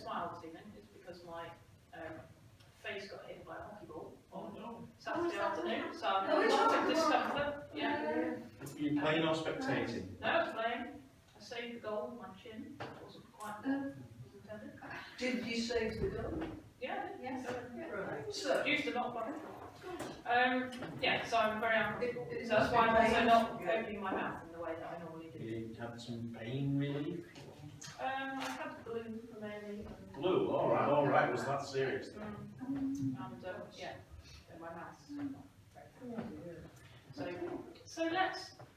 smile this evening is because my face got hit by a hockey ball on Saturday afternoon, so I'm a lot of discomfort. Yeah. Are you playing or spectating? No, I was playing. I saved the goal with my chin. That wasn't quite what was intended. Did you save the goal? Yeah, Yes. Right. So, used a lot of it. Yeah, so I'm very happy. It So that's why I'm also pain. not opening my mouth in the way that I normally do. You had some pain relief? I had glue mainly. Blue, alright, was that serious? And yeah, in my mouth. So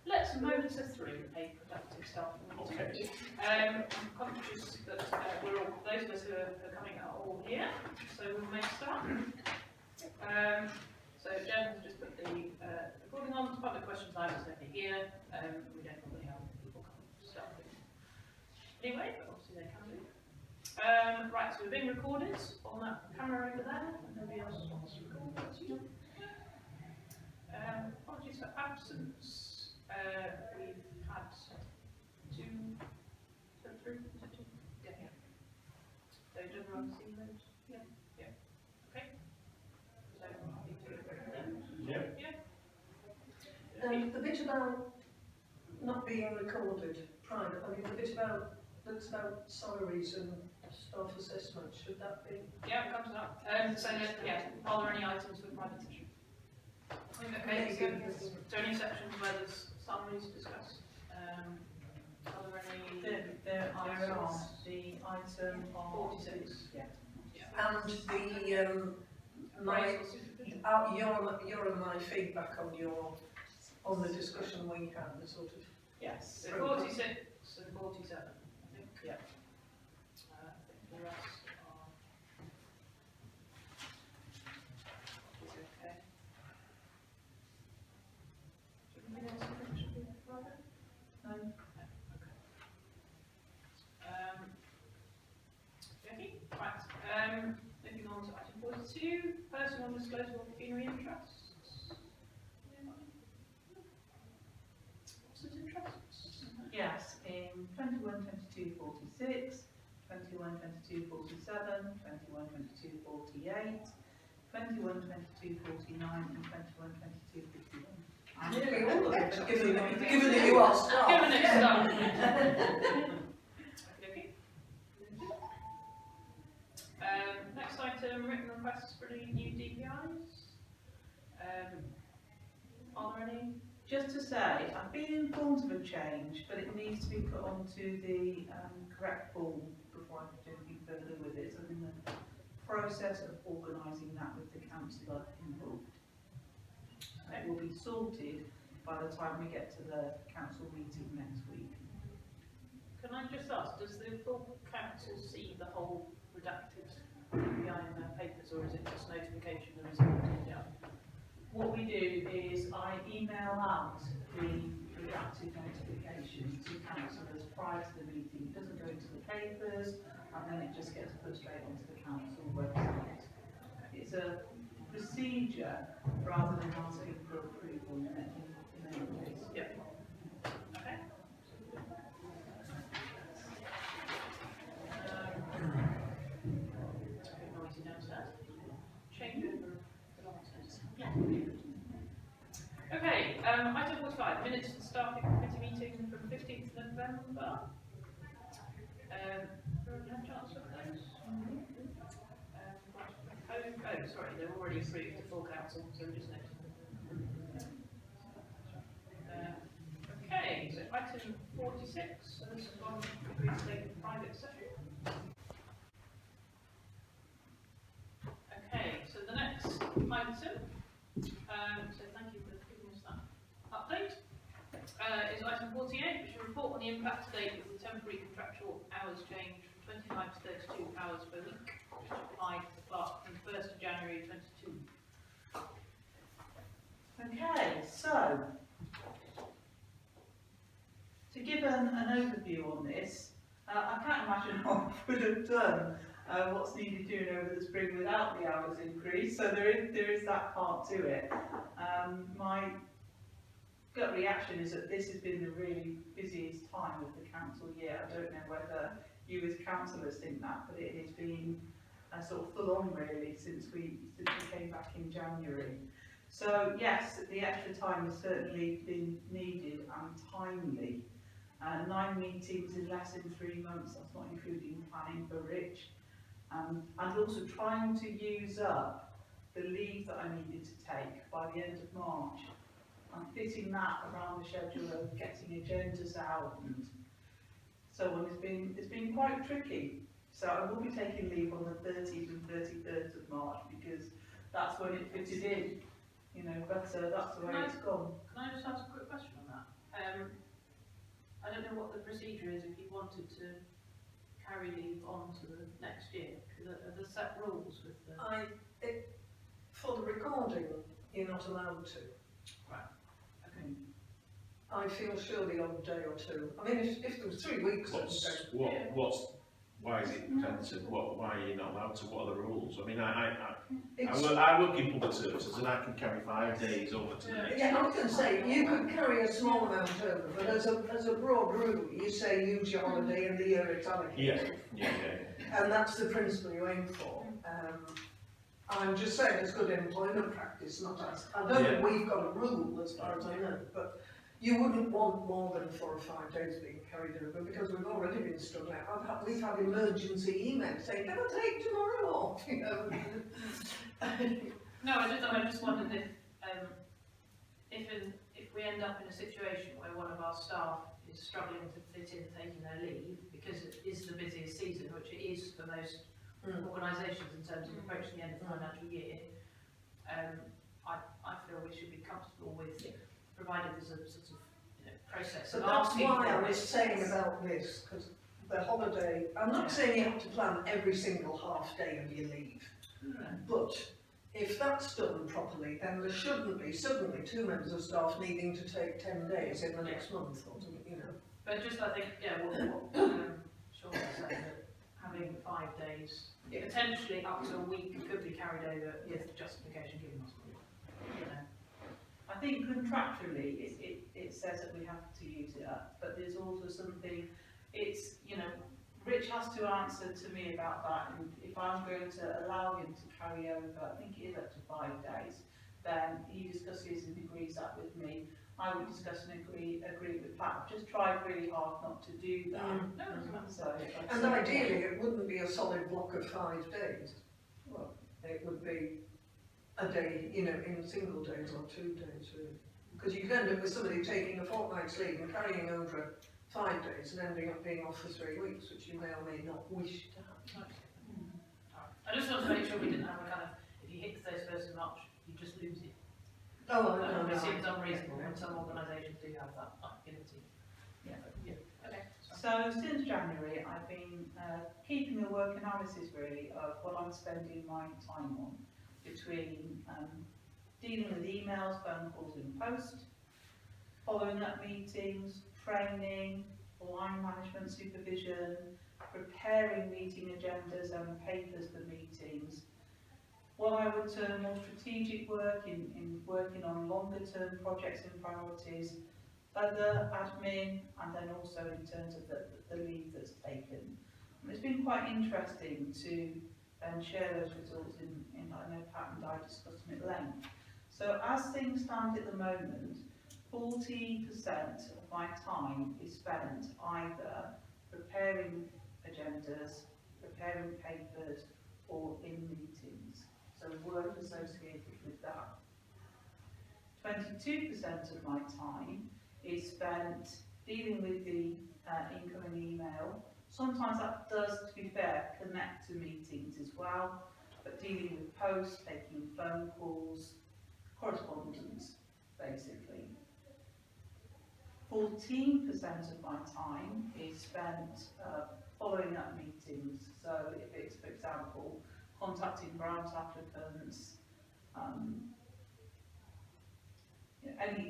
let's motor through a productive start. Okay. I'm conscious that those of us who are coming are all here, so we'll make a start. So Jen has just put the recording on. It's public questions live, it's only here. We don't normally have people come to start with. Anyway, but obviously they can do. Right, so we're being recorded on that camera over there. Nobody else wants to record. That's you. Apologies for absence. We've had three. Yeah. Don't everyone see those? Yeah. Okay. So happy to go through them. Yeah. the bit about not being recorded private, I mean, the bit that's about salaries and staff assessment, should that be? Yeah, it comes up. So yeah, are there any items for private session? Okay, so any sections where there's summaries discussed? Are there any? There are the item of 46. Yeah. And the your and my feedback on the discussion we had, the sort of Yes, so 46 and 47, I think. Yeah. I think the rest are. Is it okay? Do you think else should be private? No. Okay. Okay, right. Moving on to item 42, personal disclosure of pecuniary interests. What's his interests? Yes, in 21, 22, 46, 21, 22, 47, 21, 22, 48, 21, 22, 49, and 21, 22, 51. nearly all of it, given that you are staff. Given it's done. Okay. Next item, written requests for any new DPIs. Are there any? Just to say, I've been informed of a change, but it needs to be put onto the correct form before I can do anything further with it. So I'm in the process of organising that with the councillor involved. It will be sorted by the time we get to the council meeting next week. Can I just ask, does the full council see the whole redacted DPI in their papers, or is it just notification there is a DPI? What we do is I email out the redacted notification to councillors prior to the meeting. It doesn't go into the papers, and then it just gets put straight onto the council website. It's a procedure rather than asking for approval in any case. Yeah. Okay. Noisy downstairs. Change over the downstairs. Yeah. Okay, item 45, minutes for the staffing committee meeting from 15th November. Everyone had a chance to look at those? Oh, sorry, they're already approved to full council, so we're just next. Okay, so item 46, so this is one agreed to take in private session. Okay, so the next item, so thank you for giving us that update, is item 48, which is a report on the impact to date of the temporary contractual hours change from 25 to 32 hours per week, which applied to the clerk from 1st of January 22. Okay, so to give an overview on this, I can't imagine what I would have done what's needed doing over the spring without the hours increase, so there is that part to it. My gut reaction is that this has been the really busiest time of the council year. I don't know whether you as councillors think that, but it has been sort of full on really since we came back in January. So yes, the extra time has certainly been needed and timely. 9 meetings in less than 3 months, that's not including planning for Rich. And also trying to use up the leave that I needed to take by the end of March. And fitting that around the schedule of getting agendas out and so on. It's been quite tricky. So I will be taking leave on the 30th and 31st of March because that's when it fitted in, you know, but that's the way it's gone. Can I just ask a quick question on that? I don't know what the procedure is if you wanted to carry leave on to the next year, because are there set rules with the... For the recording, you're not allowed to. Okay. I feel sure the odd day or two. I mean, if there was 3 weeks, Why is it prevented? Why are you not allowed to? What are the rules? I mean, I work in public services and I can carry 5 days over to the next. yeah, I was going to say, you could carry a small amount over, but as a broad rule, you say use your holiday in the year it's allocated. Yeah. And that's the principle you aim for. I'm just saying it's good employment practice, not us. I don't think we've got a rule as far as I know, but you wouldn't want more than 4 or 5 days being carried over because we've already been struggling. We've had emergency emails saying, can I take tomorrow off? You know. No, I just wondered if we end up in a situation where one of our staff is struggling to fit in taking their leave because it is the busiest season, which it is for most organisations in terms of approaching the end of the financial year, I feel we should be comfortable with, provided there's a sort of process. So that's why I was saying about this, because the holiday, I'm not saying you have to plan every single half day of your leave, but if that's done properly, then there shouldn't be suddenly 2 members of staff needing to take 10 days in the next month, or something, you know. But just I think, what Sean was saying, that having 5 days, potentially up to a week, could be carried over with justification given us. You know. I think contractually it says that we have to use it up, but there's also something, it's, you know, Rich has to answer to me about that, and if I'm going to allow him to carry over, I think it is up to 5 days, then he discusses and agrees that with me. I would discuss and agree with Pat. I've just tried really hard not to do that. So, and ideally it wouldn't be a solid block of 5 days. Well, it would be a day, you know, in single days or 2 days, really. Because you could end up with somebody taking a fortnight's leave and carrying over 5 days and ending up being off for 3 weeks, which you may or may not wish to have. I just wanted to make sure we didn't have a kind of, if you hit the 31st of March, you just lose it. Oh, It no. seems unreasonable, and some organisations do have that ability. Okay. So since January, I've been keeping a work analysis really of what I'm spending my time on between dealing with emails, phone calls and post, following up meetings, training, line management supervision, preparing meeting agendas and papers for meetings, what I would term more strategic work in working on longer term projects and priorities, other admin, and then also in terms of the leave that's taken. And it's been quite interesting to share those results in I know Pat and I discussed them at length. So as things stand at the moment, 40% of my time is spent either preparing agendas, preparing papers, or in meetings. So work associated with that. 22% of my time is spent dealing with the incoming email. Sometimes that does, to be fair, connect to meetings as well, but dealing with posts, taking phone calls, correspondence, basically. 14% of my time is spent following up meetings. So if it's, for example, contacting grant applicants,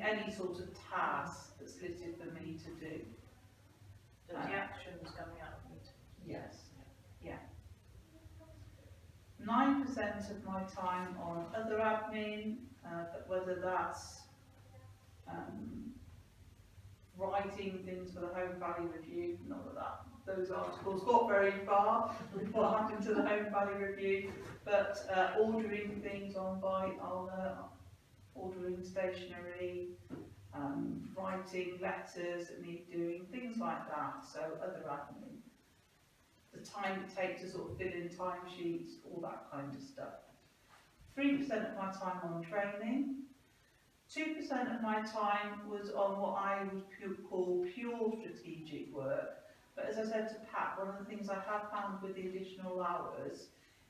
any sort of task that's listed for me to do. The actions coming out of it. Yes, yeah. 9% of my time on other admin, but whether that's writing things for the Home Valley Review, not that those articles got very far with what happened to the Home Valley Review, but ordering things ordering stationery, writing letters that need doing, things like that, so other admin. The time it takes to sort of fill in timesheets, all that kind of stuff. 3% of my time on training. 2% of my time was on what I would call pure strategic work. But as I said to Pat, one of the things I have found with the additional hours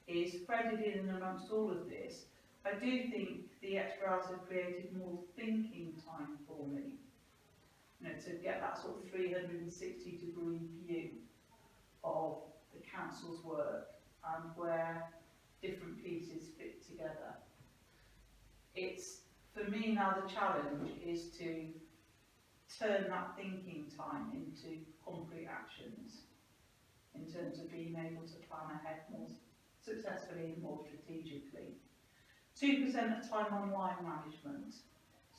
is threaded in and amongst all of this. I do think the extra hours have created more thinking time for me. You know, to get that sort of 360-degree view of the council's work and where different pieces fit together. It's, for me now, the challenge is to turn that thinking time into concrete actions in terms of being able to plan ahead more successfully and more strategically. 2% of time on line management.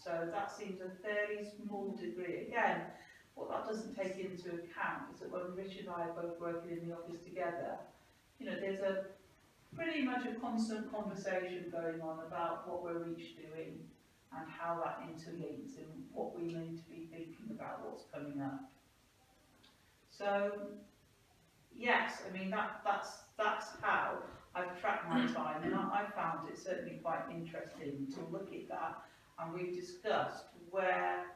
So that seems a fairly small degree. Again, what that doesn't take into account is that when Richard and I are both working in the office together, you know, there's a pretty much a constant conversation going on about what we're each doing and how that interlinks and what we need to be thinking about what's coming up. So, yes, I mean, that's how I've tracked my time, and I found it certainly quite interesting to look at that, and we've discussed where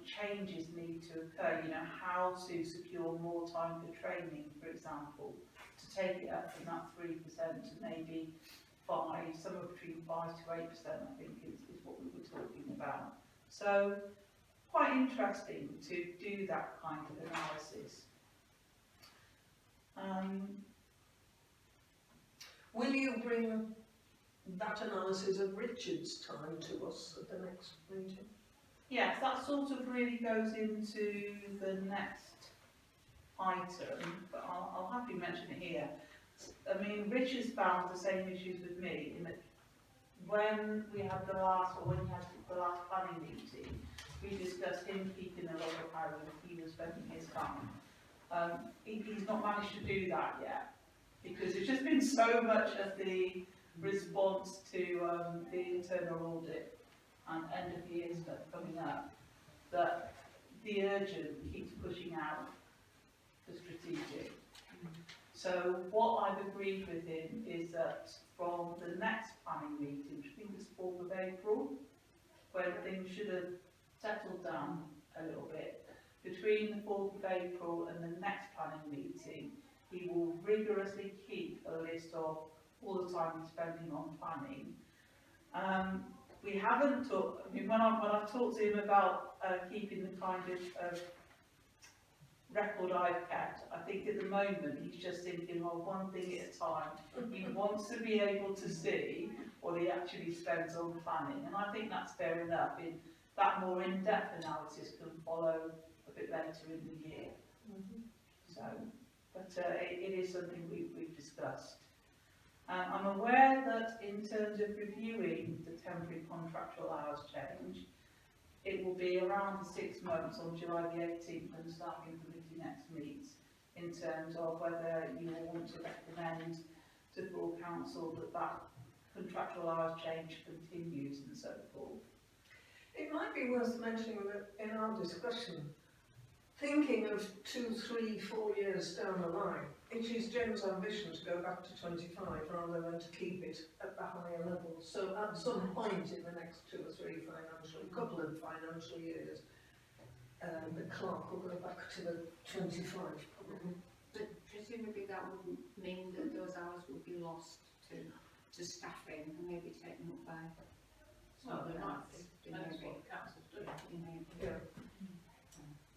changes need to occur, you know, how to secure more time for training, for example, to take it up from that 3% to maybe 5, somewhere between 5 to 8%, I think is what we were talking about. So, quite interesting to do that kind of analysis. Will you bring that analysis of Richard's time to us at the next meeting? Yes, that sort of really goes into the next item, but I'll happily mention it here. I mean, Richard's found the same issues with me in that when we had the last planning meeting, we discussed him keeping a log of how he was spending his time. He's not managed to do that yet, because it's just been so much of the response to the internal audit and end of year stuff coming up, that the urgent keeps pushing out the strategic. So what I've agreed with him is that from the next planning meeting, which I think is 4th of April, when things should have settled down a little bit, between the 4th of April and the next planning meeting, he will rigorously keep a list of all the time he's spending on planning. We haven't talked, I mean, when I've talked to him about keeping the kind of record I've kept, I think at the moment he's just thinking, well, one thing at a time. He wants to be able to see what he actually spends on planning, and I think that's fair enough. That more in-depth analysis can follow a bit later in the year. So, but it is something we've discussed. I'm aware that in terms of reviewing the temporary contractual hours change, it will be around 6 months on July the 18th when the staffing committee next meets, in terms of whether you will want to recommend to full council that contractual hours change continues and so forth. It might be worth mentioning that in our discussion, thinking of 2, 3, 4 years down the line, it is James' ambition to go back to 25 rather than to keep it at the higher level. So at some point in the next 2 or 3 couple of financial years, the clerk will go back to the 25. But presumably that wouldn't mean that those hours would be lost to staffing and maybe taken up by Well, someone they else. might be, that's what the council's doing. Yeah.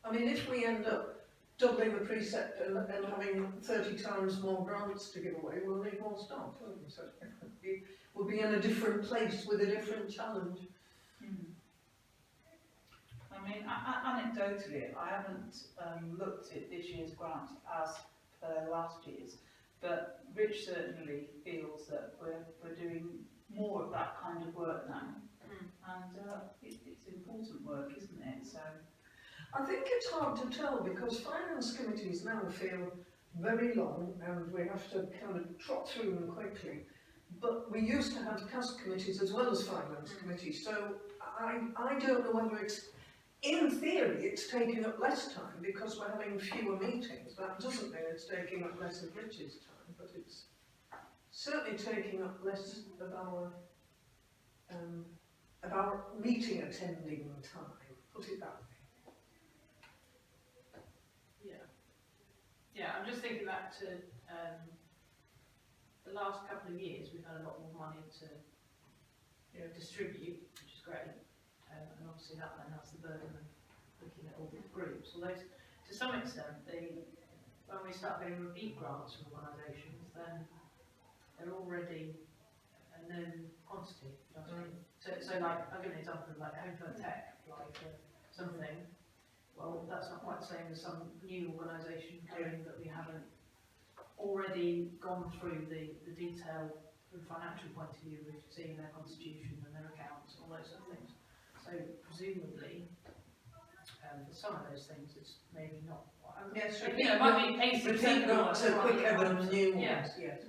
I mean, if we end up doubling the precept and having 30 times more grants to give away, we'll need more staff, won't we? So we'll be in a different place with a different challenge. I mean, anecdotally, I haven't looked at this year's grants as per last year's, but Rich certainly feels that we're doing more of that kind of work now, and it's important work, isn't it? So I think it's hard to tell because finance committees now feel very long and we have to kind of trot through them quickly. But we used to have CAS committees as well as finance committees, so I don't know whether it's, in theory, it's taking up less time because we're having fewer meetings. That doesn't mean it's taking up less of Rich's time, but it's certainly taking up less of our meeting attending time, put it that way. Yeah, I'm just thinking back to the last couple of years, we've had a lot more money to distribute, which is great. And obviously that's the burden of looking at all the groups. Although to some extent, when we start getting repeat grants from organisations, then they're already a known quantity. You know what I mean? So like, I'll give an example of like Home for Tech, like something. Well, that's not quite the same as some new organisation doing that we haven't already gone through the detail from a financial point of view with seeing their constitution and their accounts and all those sort of things. So presumably, for some of those things, it's maybe not. Yes, it might be repeat grants are quicker than new ones. Yes. Yes.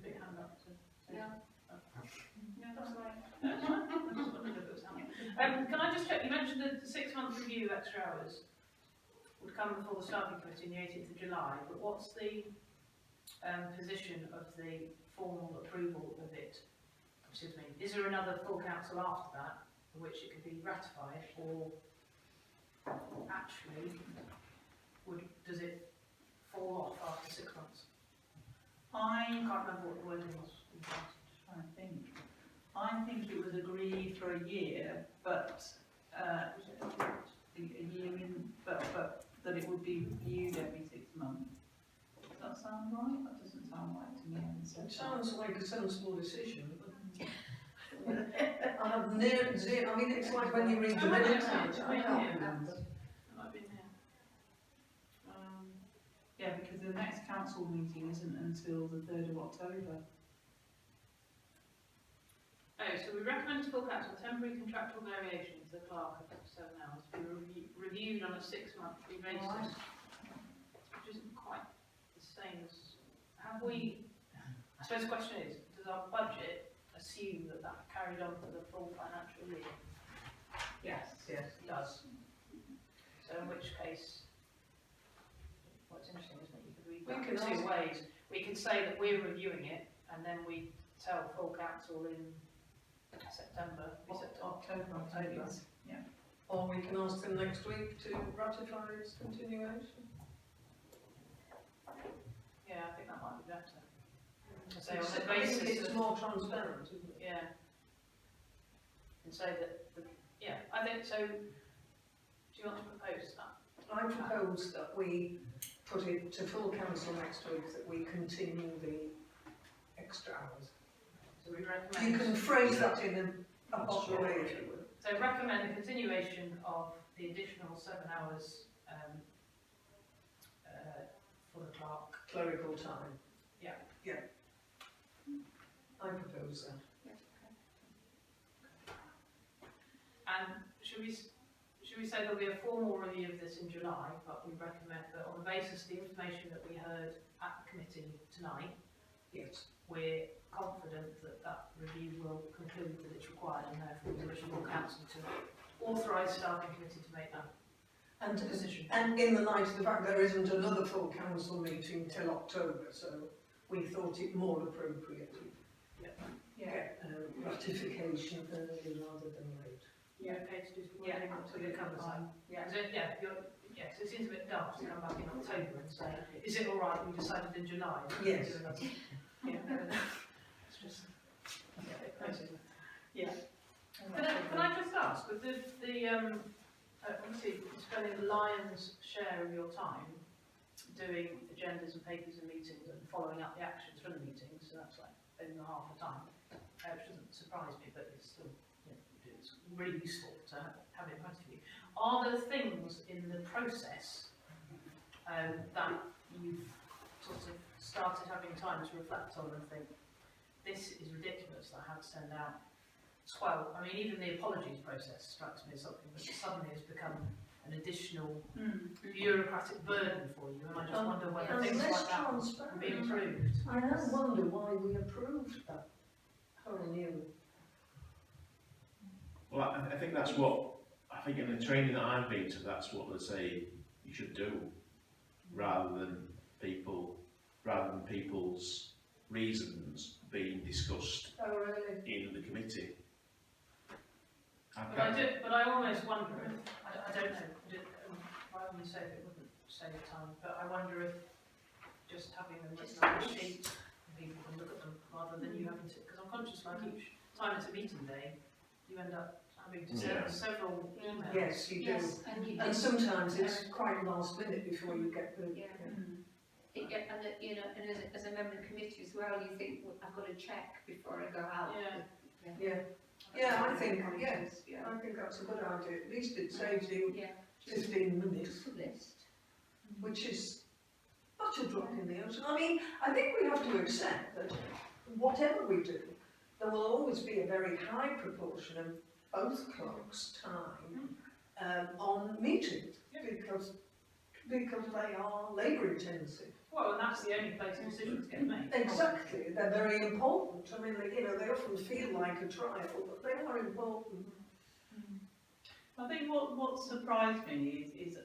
Big hand up to. Yeah. Yeah, that's right. That's fine. I just wondered if it was happening. Can I just check, you mentioned the 6-month review of extra hours would come before the staffing committee on the 18th of July, but what's the position of the formal approval of it? Excuse me, is there another full council after that, in which it could be ratified, or actually, does it fall off after 6 months? I can't remember what the wording was. I think it was agreed for a year, but a year in, but that it would be reviewed every 6 months. Does that sound right? That doesn't sound right to me. It sounds like a sensible decision. I have near zero. I mean, it's like when you read the minutes out. I can't remember. It might be in here. Yeah, because the next council meeting isn't until the 3rd of October. Oh, so we recommend to full council temporary contractual variations of the clerk of 7 hours be reviewed on a 6-monthly basis, which isn't quite the same as, have we, I suppose the question is, does our budget assume that that carried on for the full financial year? Yes, yes. It does. So in which case, well, it's interesting, isn't it? You could read that in two ways. We could say that we're reviewing it, and then we tell full council in September. October. Yeah. Or we can ask them next week to ratify its continuation. Yeah, I think that might be better. So on It's, the I think basis it's of, more transparent, isn't it? yeah. And say that, I think so. Do you want to propose that? I propose that we put it to full council next week that we continue the extra hours. So we You recommend. can phrase that in a popular way if you will. So recommend the continuation of the additional 7 hours for the clerk. Clerical time. Yeah. Yeah. I propose that. And should we say there'll be a formal review of this in July, but we recommend that on the basis of the information that we heard at the committee tonight, Yes. we're confident that that review will conclude that it's required, and therefore we wish the full council to authorise staffing committee to make that And decision. And in the light of the fact there isn't another full council meeting till October, so we thought it more appropriate to get ratification early rather than late. Yeah, okay to do some Yeah, wording until it comes up. Yeah. Is it, yes, it seems a bit daft to come back in October and say, is it all right, we decided in July? Yes. Yeah, it's just, a bit crazy. Yeah. Can I just ask, with obviously you're spending the lion's share of your time doing agendas and papers and meetings and following up the actions from the meetings, so that's like over half the time, which doesn't surprise me, but it's still, it's really useful to have it in front of you. Are there things in the process that you've sort of started having time to reflect on and think, this is ridiculous that I have to send out swell. I mean, even the apologies process strikes me as something that suddenly has become an additional bureaucratic burden for you, and I just wonder whether And things less like that transparent. can be improved. I now wonder why we approved that whole new. Well, I think that's what, I think in the training that I've been to, that's what they say you should do, rather than people's reasons being discussed Oh, really? in the committee. But I almost wonder if, I don't know, rather than say if it wouldn't save time, but I wonder if just having them written on a sheet, and people can look at them, rather than you having to, because I'm conscious like each time it's a meeting day, you end up having to send Yeah. several emails. Yes, you do. Yes, and you And sometimes it's quite last minute before you get the. Yeah. And you know, and as a member of the committee as well, you think, well, I've got to check before I go out. Yeah. Yeah, I think, yeah, Yeah. I think that's a good idea. At least it saves you Yeah. 15 minutes, Just a list. which is not a drop in the ocean. I mean, I think we have to accept that whatever we do, there will always be a very high proportion of both clerks' time on meetings because they are labour intensive. Well, and that's the only place decisions get made. Exactly, they're very important. I mean, they often feel like a trial, but they are important. I think what surprised me is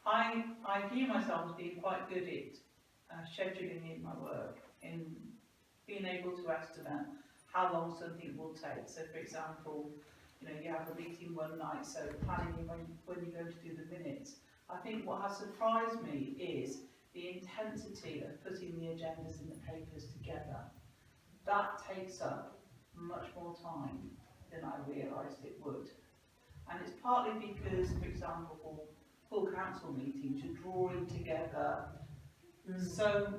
I view myself as being quite good at scheduling in my work, in being able to estimate how long something will take. So, for example, you have a meeting one night, so planning when you're going to do the minutes. I think what has surprised me is the intensity of putting the agendas in the papers together. That takes up much more time than I realised it would. And it's partly because, for example, for full council meetings, you're drawing together so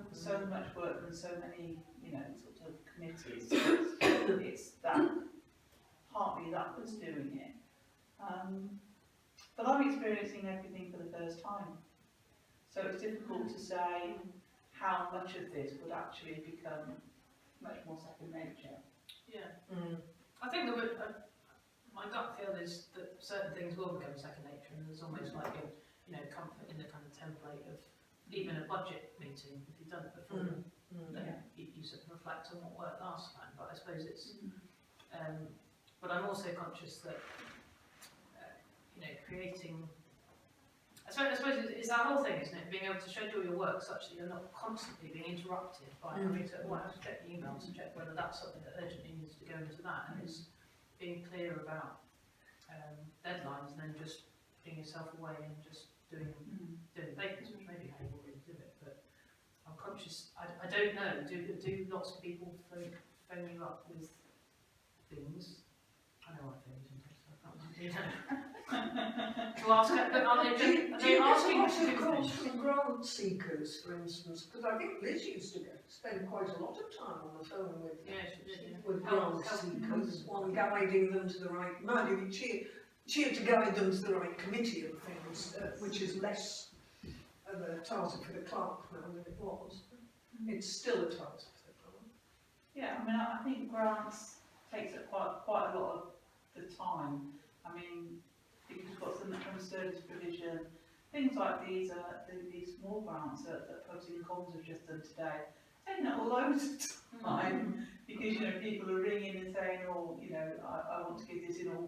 much work and so many, sort of committees. It's that, partly that that's doing it. But I'm experiencing everything for the first time. So it's difficult to say how much of this would actually become much more second nature. Yeah. I think there would, my gut feel is that certain things will become second nature, and there's almost like a, comfort in the kind of template of even a budget meeting, if you've done it before, then you sort of reflect on what worked last time, but I suppose it's, but I'm also conscious that, creating, I suppose it's that whole thing, isn't it? Being able to schedule your work such that you're not constantly being interrupted by having to, I have to check the emails to check whether that's something that urgently needs to go into that, and it's being clear about deadlines and then just putting yourself away and just doing papers, which maybe how you already do it, but I'm conscious, I don't know, do lots of people phone you up with things? I know I phone you sometimes, to ask, but are they asking Lots you of to calls do from grant seekers, for instance, because I think Liz used to spend quite a lot of time on the phone with Yeah, she did, yeah. with Help- grant help- seekers, one guiding them to the right, mind you, she had to guide them to the right committee and things, which is less of a task for the clerk now than it was. It's still a task for the clerk. Yeah, I mean, I think grants takes up quite a lot of the time. I mean, because you've got some from service provision, things like these small grants that Pubs and Comms have just done today, taking up loads of time because people are ringing and saying, oh, I want to give this in, or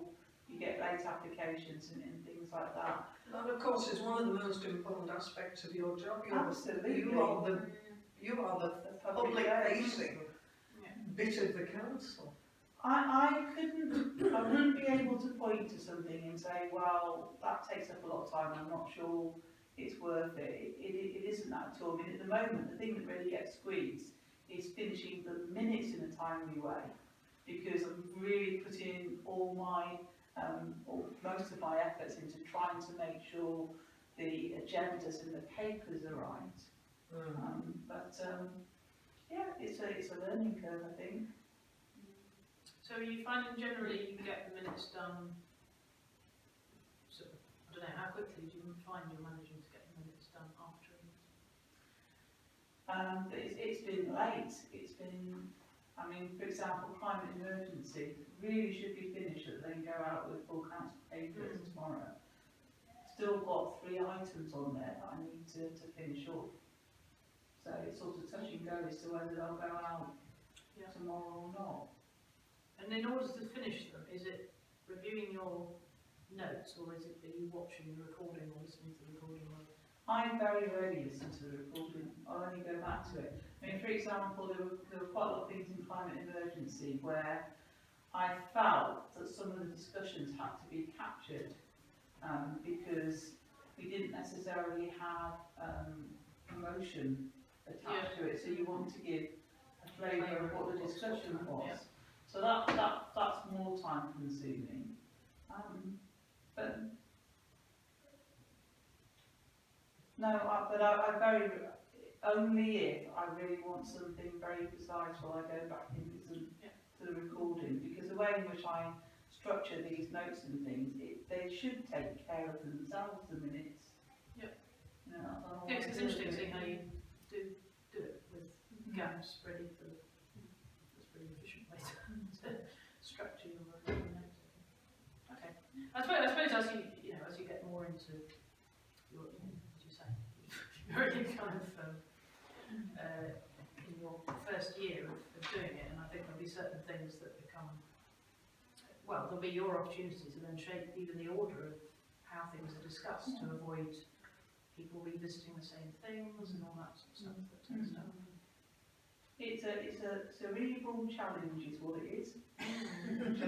you get late applications and things like that. And of course, it's one of the most important aspects of your job. Absolutely. You are the public facing bit of the council. I wouldn't be able to point to something and say, well, that takes up a lot of time, I'm not sure it's worth it. It isn't that at all. I mean, at the moment, the thing that really gets squeezed is finishing the minutes in a timely way, because I'm really putting all my, or most of my efforts into trying to make sure the agendas and the papers are right. Yeah, it's a learning curve, I think. So are you finding generally you get the minutes done, sort of, I don't know, how quickly do you find you're managing to get the minutes done after? But it's been late. It's been I mean, for example, climate emergency really should be finished and then go out with full council papers tomorrow. Still got 3 items on there that I need to finish off. So it's sort of touch and go as to whether they'll go out tomorrow or not. And in order to finish them, is it reviewing your notes, or is it, are you watching the recording or listening to the recording? I very rarely listen to the recording, I'll only go back to it. I mean, for example, there were quite a lot of things in climate emergency where I felt that some of the discussions had to be captured because we didn't necessarily have emotion attached to it, so you want to give a flavour of what the discussion was. So that's more time consuming. But no, I very, only if I really want something very precise will I go back and listen to the recording, because the way in which I structure these notes and things, they should take care of themselves, the minutes. Yep. You know, that's all Yeah, 'cause it's I do. interesting seeing how you do it with gaps ready for the, it's a pretty efficient way to structure your notes. Okay. I suppose as you get more into your, as you say, you're already kind of in your first year of doing it, and I think there'll be certain things that become, well, there'll be your opportunity to then shape even the order of how things are discussed to avoid people revisiting the same things and all that sort of stuff that tends to happen. It's a really bold challenge is what it is. It's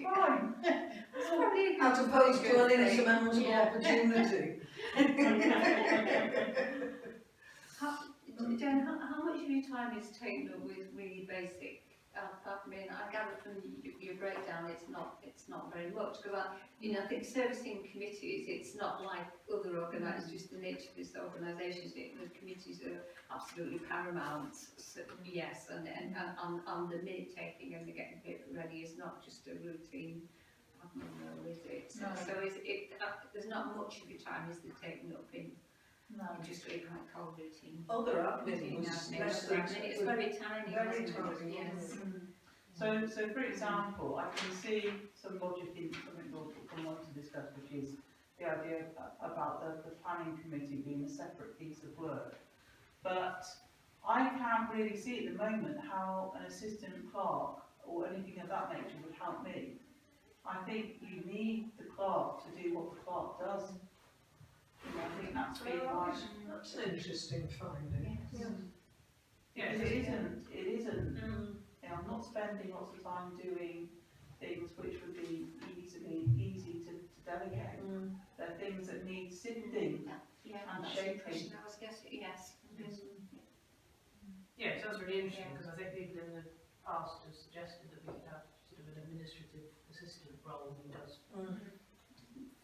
fine. It's probably a good As opposed to an thing. insurmountable Yeah. opportunity. Jen, how much of your time is taken up with really basic? I mean, I gather from your breakdown, it's not very much, because I think servicing committees, it's not like other organisations, just the nature of this organisation. The committees are absolutely paramount. So, yes, and the minute taking and the getting paper ready is not just a routine. No, is it? No. So there's not much of your time is there taken up in No. just really quite cold routine. Other admin was less than, It's very tiny, very isn't it? tiny, Yes. So for example, I can see some budgeting, something we'll want to discuss, which is the idea about the planning committee being a separate piece of work. But I can't really see at the moment how an assistant clerk or anything of that nature would help me. I think you need the clerk to do what the clerk does. And I think that's been my... that's an interesting finding. Yes. Yeah, Because it isn't. You know, I'm not spending lots of time doing things which would be easy to delegate. They're things that need sifting. Yeah, And that's the shaping. impression I was getting, yes. Yeah, it sounds really interesting, because I think people in the past have suggested that we could have sort of an administrative assistant role who does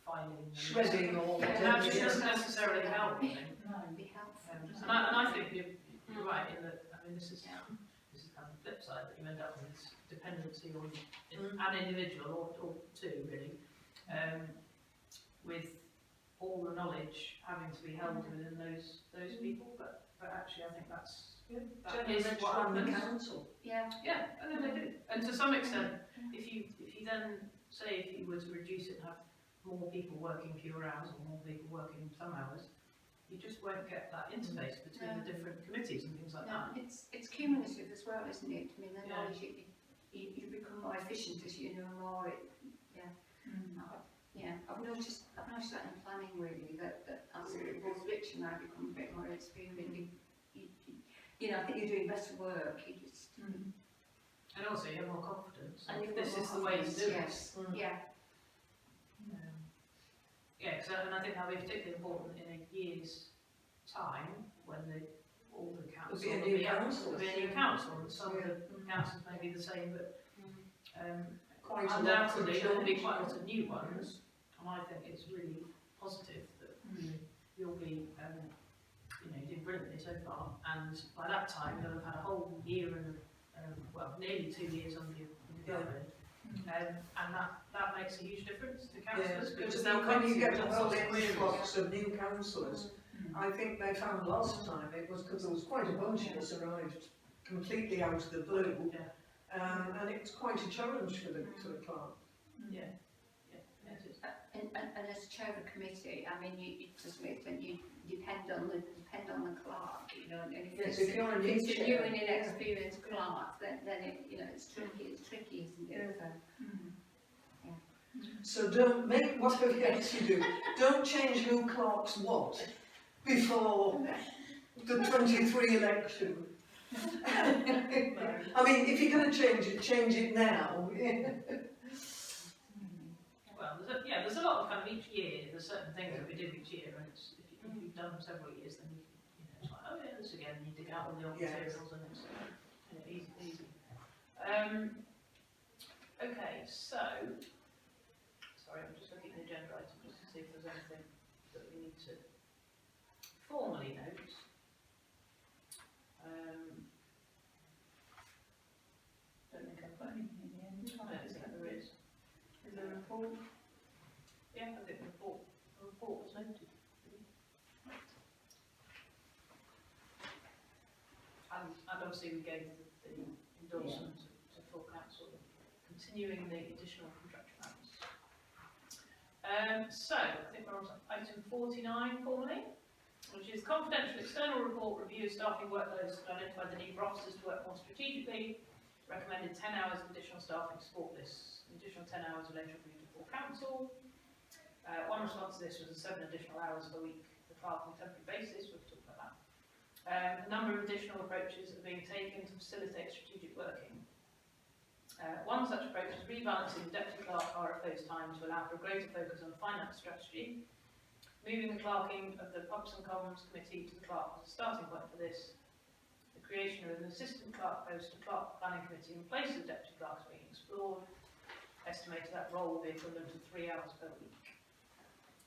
filing and Shredding all the It actually digits. doesn't necessarily help, I think. No. It'd be helpful. And I think you're right in that, I mean, this is kind of the flip side, that you end up with this dependency on an individual, or two really, with all the knowledge having to be held within those people, but actually I think that is what On the happens. council. Yeah. Yeah, and then they do. And to some extent, if you then say if you were to reduce it and have more people working fewer hours or more people working some hours, you just won't get that interface between the different committees and things like that. No, it's cumulative as well, isn't it? I mean, the Yeah. knowledge, you become more efficient as you know more. I've noticed that in planning really, that as both Rich and I become a bit more experienced, you know, I think you're doing better work, you just... And also you have more confidence. And you've got This more is the way to confidence, do it. yes. Yeah. Yeah, and I think that'll be particularly important in a year's time when all the councils There'll be a new council. There'll be a new council, and some of the councils may be the same, but Quite a lot undoubtedly could there will be change. quite a lot of new ones, and I think it's really positive that you'll be, you did brilliantly so far, and by that time you'll have had a whole year and, nearly 2 years under your belt. And that makes a huge difference to councillors, because they'll come when to you you get with a all whole sorts of queries. influx of new councillors, I think they found last time it was because there was quite a bunch of us arrived completely out of the blue. Yeah. And it's quite a challenge for the clerk. Yeah, it is. And as chair of a committee, I mean, you just make that you depend on the clerk, you know, and if Yes, it's, if you're a if new it's a chair. new and inexperienced clerk, then it, you know, it's tricky, isn't it? So don't make whatever else you do. Don't change who clerks what before the 23 election. I mean, if you're going to change it now. Well, there's a lot of kind of each year, there's certain things that we do each year, and it's, if you've done them several years, then you know, it's like, oh yeah, this again, you dig out all the old Yes. materials, and it's, you know, easy. Okay, so, sorry, I'm just looking at the agenda item, just to see if there's anything that we need to formally note. Don't think I've got anything in the end, I don't think there is. Is there a report? Yeah, I think the report was noted. And obviously we gave the endorsement to full council, continuing the additional contractual hours. So, I think we're on to item 49 formally, which is confidential external report, review of staffing workloads, to identify the need for officers to work more strategically, recommended 10 hours of additional staffing to support this. An additional 10 hours are later reviewed to full council. One response to this was the 7 additional hours a week for clerk on a temporary basis. We've talked about that. A number of additional approaches are being taken to facilitate strategic working. One such approach is rebalancing the deputy clerk RFO's time to allow for a greater focus on finance strategy. Moving the clerking of the Pubs and Commons Committee to the clerk was a starting point for this. The creation of an assistant clerk post to clerk planning committee in place of deputy clerks being explored. Estimated that role will be equivalent to 3 hours per week.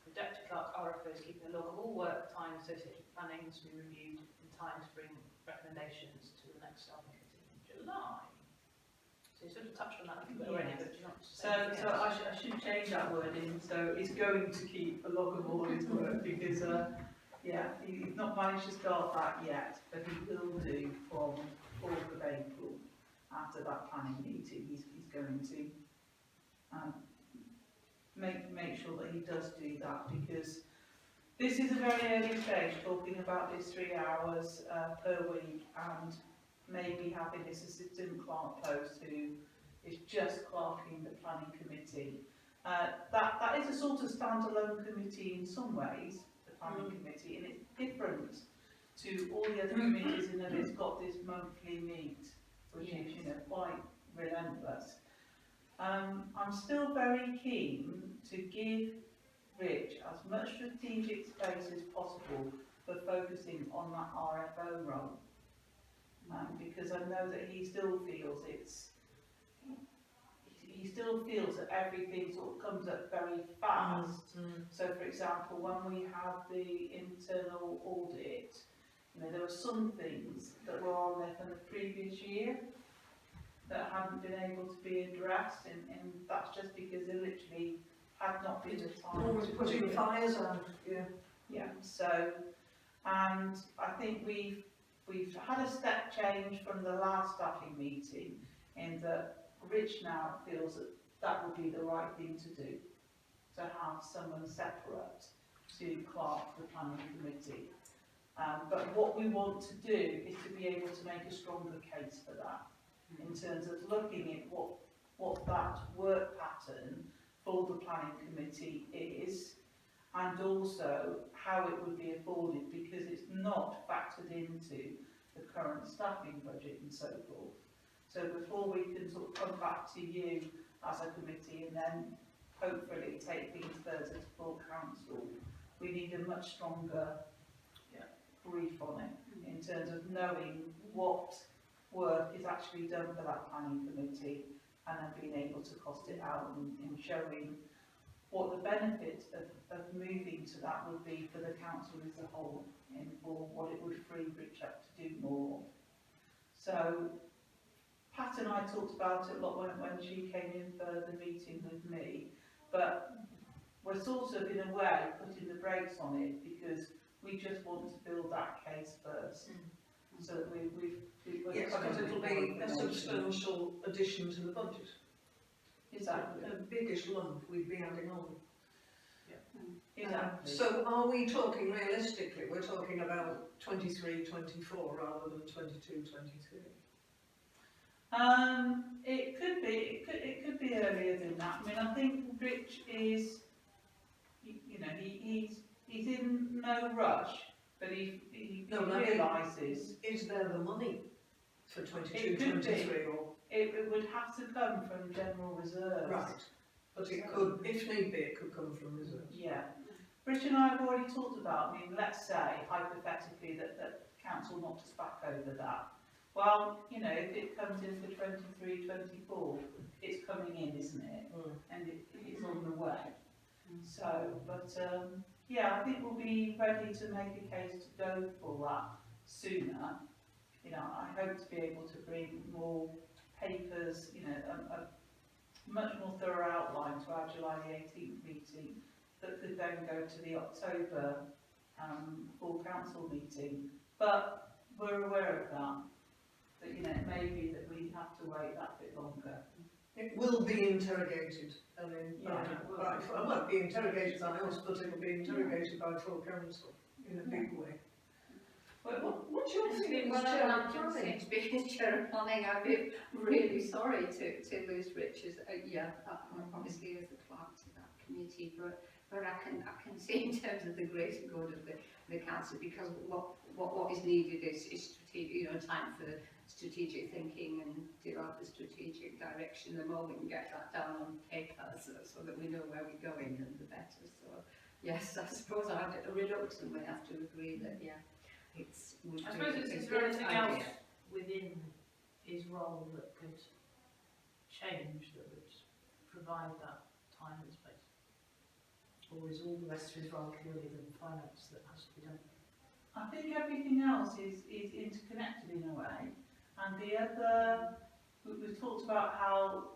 The deputy clerk RFO is keeping a log of all work time associated with planning to be reviewed in time to bring recommendations to the next staffing committee in July. So you sort of touched on that a little bit already, but do you want to say anything So else? I should change that wording, so he's going to keep a log of all his work, because, he's not managed to start that yet, but he will do from 4th of April, after that planning meeting, he's going to make sure that he does do that, because this is a very early stage, talking about this 3 hours per week, and maybe having this assistant clerk post who is just clerking the planning committee. That is a sort of standalone committee in some ways, the planning committee, and it's different to all the other committees in that it's got this monthly meet, which is, you know, quite relentless. I'm still very keen to give Rich as much strategic space as possible for focusing on that RFO role. Because I know that he still feels that everything sort of comes up very fast. So for example, when we had the internal audit, you know, there were some things that were on there from the previous year that hadn't been able to be addressed, and that's just because there literally had not been the time Always to putting do it. fires out, yeah. Yeah, so, and I think we've had a step change from the last staffing meeting, in that Rich now feels that that would be the right thing to do, to have someone separate to clerk the planning committee. But what we want to do is to be able to make a stronger case for that, in terms of looking at what that work pattern for the planning committee is, and also how it would be afforded, because it's not factored into the current staffing budget and so forth. So before we can sort of come back to you as a committee and then hopefully take things further to full council, we need a much stronger brief on it, in terms of knowing what work is actually done for that planning committee, and then being able to cost it out, and showing what the benefit of moving to that would be for the council as a whole, and for what it would free Rich up to do more. So Pat and I talked about it a lot when she came in for the meeting with me, but we're sort of in a way putting the brakes on it, because we just want to build that case first. so that we're Yes, coming because with it'll more be a information. substantial addition to the budget. Exactly, A biggish lump we'd be adding on. exactly. So are we talking realistically, we're talking about 23, 24 rather than 22, 23? It could be earlier than that. I mean, I think Rich is, he's in no rush, but he No, but I mean- realises Is there the money for 22, It could be. 23 or? it would have to come from general reserves. Right, but it could, if need be, it could come from reserves. Yeah. Rich and I have already talked about, I mean, let's say hypothetically that council knocked us back over that. Well, if it comes in for 23, 24, it's coming in, isn't it? Mm. And it's on the way. So, but, I think we'll be ready to make a case to go for that sooner. I hope to be able to bring more papers, a much more thorough outline to our July the 18th meeting that could then go to the October full council meeting. But we're aware of that it may be that we have to wait that bit longer. It will be interrogated, I mean, Yeah, it won't be interrogated by us, but it will be interrogated by full council in a big way. What's your feeling as Well, chair I'm of just planning? experienced chair of planning. I'd be really sorry to lose Richard. Obviously as the clerk to that committee, but I can see in terms of the greater good of the council, because what is needed is strategic, time for strategic thinking and develop a strategic direction. The more we can get that down on paper, so that we know where we're going, and the better. So yes, I suppose I'd reluctantly have to agree that it's. I suppose is there anything else within his role that could change that would provide that time and space? Or is all the rest of his role purely the finance that has to be done? I think everything else is interconnected in a way. And the other, we've talked about how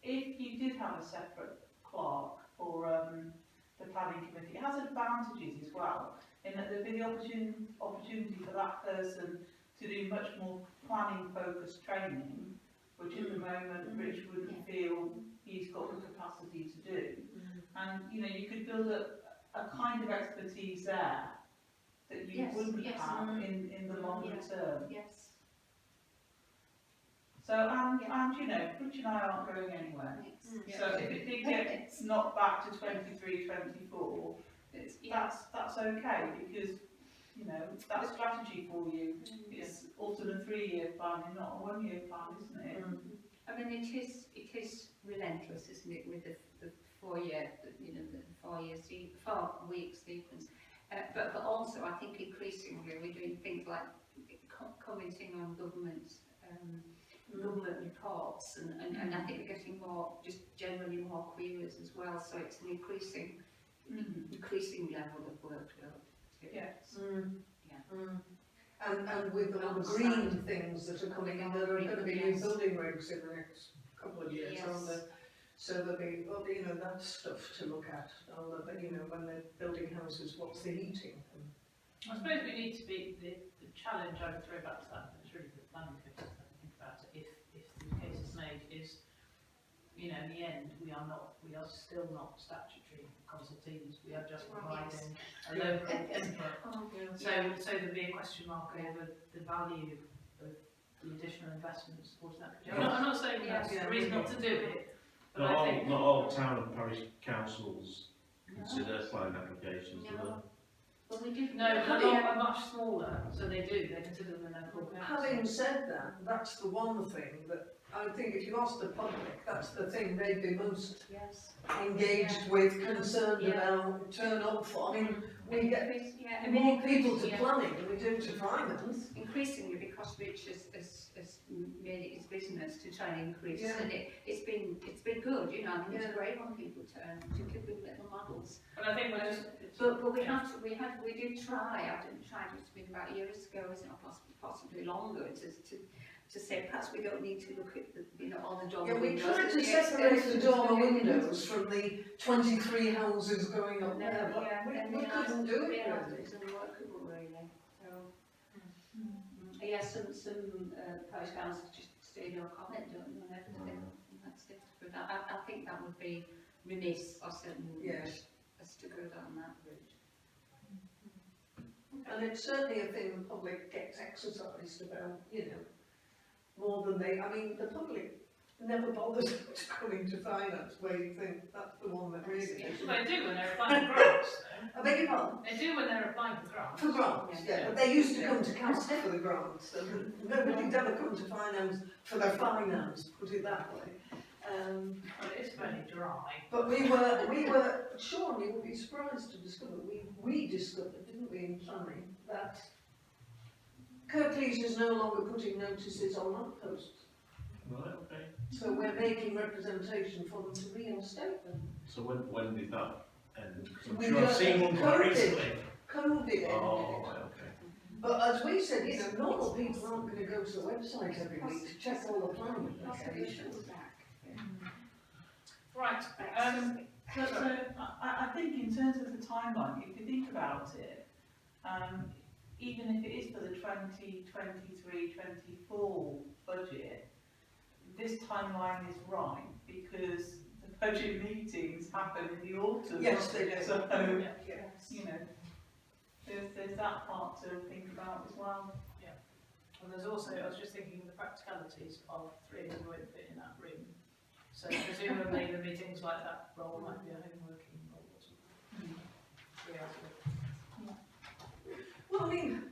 if you did have a separate clerk for the planning committee, it has advantages as well, in that there'd be the opportunity for that person to do much more planning focused training, which at the moment Rich wouldn't feel he's got the capacity to do. And you could build a kind of expertise there that you wouldn't have in the longer term. Yes. So, and Rich and I aren't going anywhere. So if it did get knocked back to 23, 24, that's okay, because, that strategy for you is often a 3-year plan and not a 1-year plan, isn't it? I mean, it is relentless, isn't it, with the 4-year, the 4-week sequence. But also, I think increasingly we're doing things like commenting on government reports, and I think we're getting more, just generally more queries as well. So it's an increasing level of workload. Yes. And with all the green things that are coming in, there are going to be new building regs in the next couple of years, aren't there? So there'll be, that stuff to look at, when they're building houses, what's the heating? I suppose we need to be, the challenge I would throw back to that, and it's really the planning committee to think about it, if the case is made, is, in the end, we are still not statutory consultees, we are just providing a local input. So there'd be a question mark over the value of the additional investments towards that. I'm not saying that's the reason not to do it, but I think... Not all town and parish councils consider planning applications, do they? Well, we do. No, but they're much smaller, so they do, they consider them a local council. Having said that, that's the one thing that I think if you ask the public, that's the thing they'd be most engaged with, concerned about, turn up for. I mean, we get more people to planning than we do to finance. Increasingly, because Rich has made it his business to try and increase, and it's been good, it's great when people turn to give good little models. But I think we're just... But we did try, I didn't try, it's been about a year ago, isn't it, possibly longer, to say perhaps we don't need to look at all the dormer We windows. tried to separate the dormer windows from the 23 houses going up there, but we couldn't do it. It's unworkable really. So, Yeah, some parish councils just steal your comment, don't you, on everything, and that's different. I think that would be remiss or certain Yes. us to go down that route. And it's certainly a thing the public gets exercised about, you know, more than they, I mean, the public never bothers to come into finance where you think that's the one that really is. Well, they do when they're applying for grants, though. I beg your pardon? They do when they're applying for grants. For grants, yeah, but they used to come to council for the grants, and nobody's ever come to finance for their finance, put it that way. Well, it is very dry. But we were, Sean, you would be surprised to discover, we discovered, didn't we, in planning, that Kirklees is no longer putting notices on lampposts. Right, okay. So we're making representation for them to reinstate them. So when did that end? 'Cause I'm We sure I've just- seen one quite COVID. recently. COVID ended Oh, it. right, okay. But as we said, you know, normal people aren't going to go to the website every week to check all the planning applications. Right, So I think in terms of the timeline, if you think about it, even if it is for the 2023-24 budget, this timeline is right because the budget meetings happen in the autumn. Yes, they do. So, Yeah. you know, there's that part to think about as well. and there's also, I was just thinking of the practicalities of three who won't fit in that room. So presumably the meetings like that role might be a home working role or something. 3 hours a week. Well, I mean,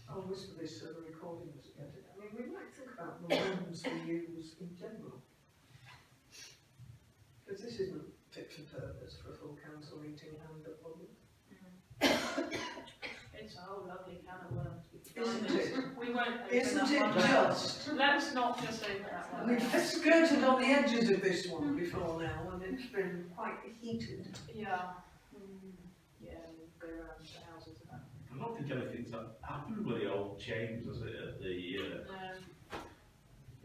I'll whisper this so the recording doesn't get it. I mean, we might think about the rooms we use in general. Because this isn't fit for purpose for a full council meeting and a public. It's a whole lovely can of worms. Isn't it? We won't open Isn't that it one. just? Let's not just open that one. We've skirted on the edges of this one before now, and it's been quite heated. Yeah. Yeah, we'll go around the houses and that. I don't think anything's happened with the old James, has it, at the,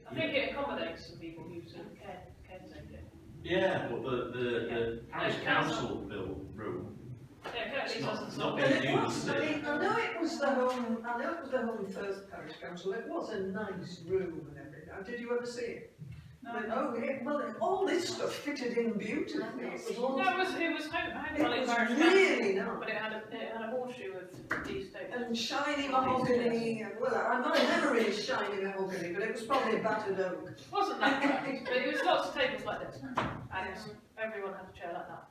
I think it accommodates some people who sort of can take it. yeah, but the parish council built room, Yeah, it's Kirklees not, doesn't it's solve not But being it was, used, I is it? mean, I know it was the home first parish council, it was a nice room and everything. Did you ever see it? But, all this stuff fitted in beautifully. It was all, No, it was home it was parish really council, but nice. it had a horseshoe of these stones. And shiny mahogany, and well, I'm not never really shiny mahogany, but it was probably battered oak. It wasn't that bad, but it was lots of tables like this, and everyone had a chair like that.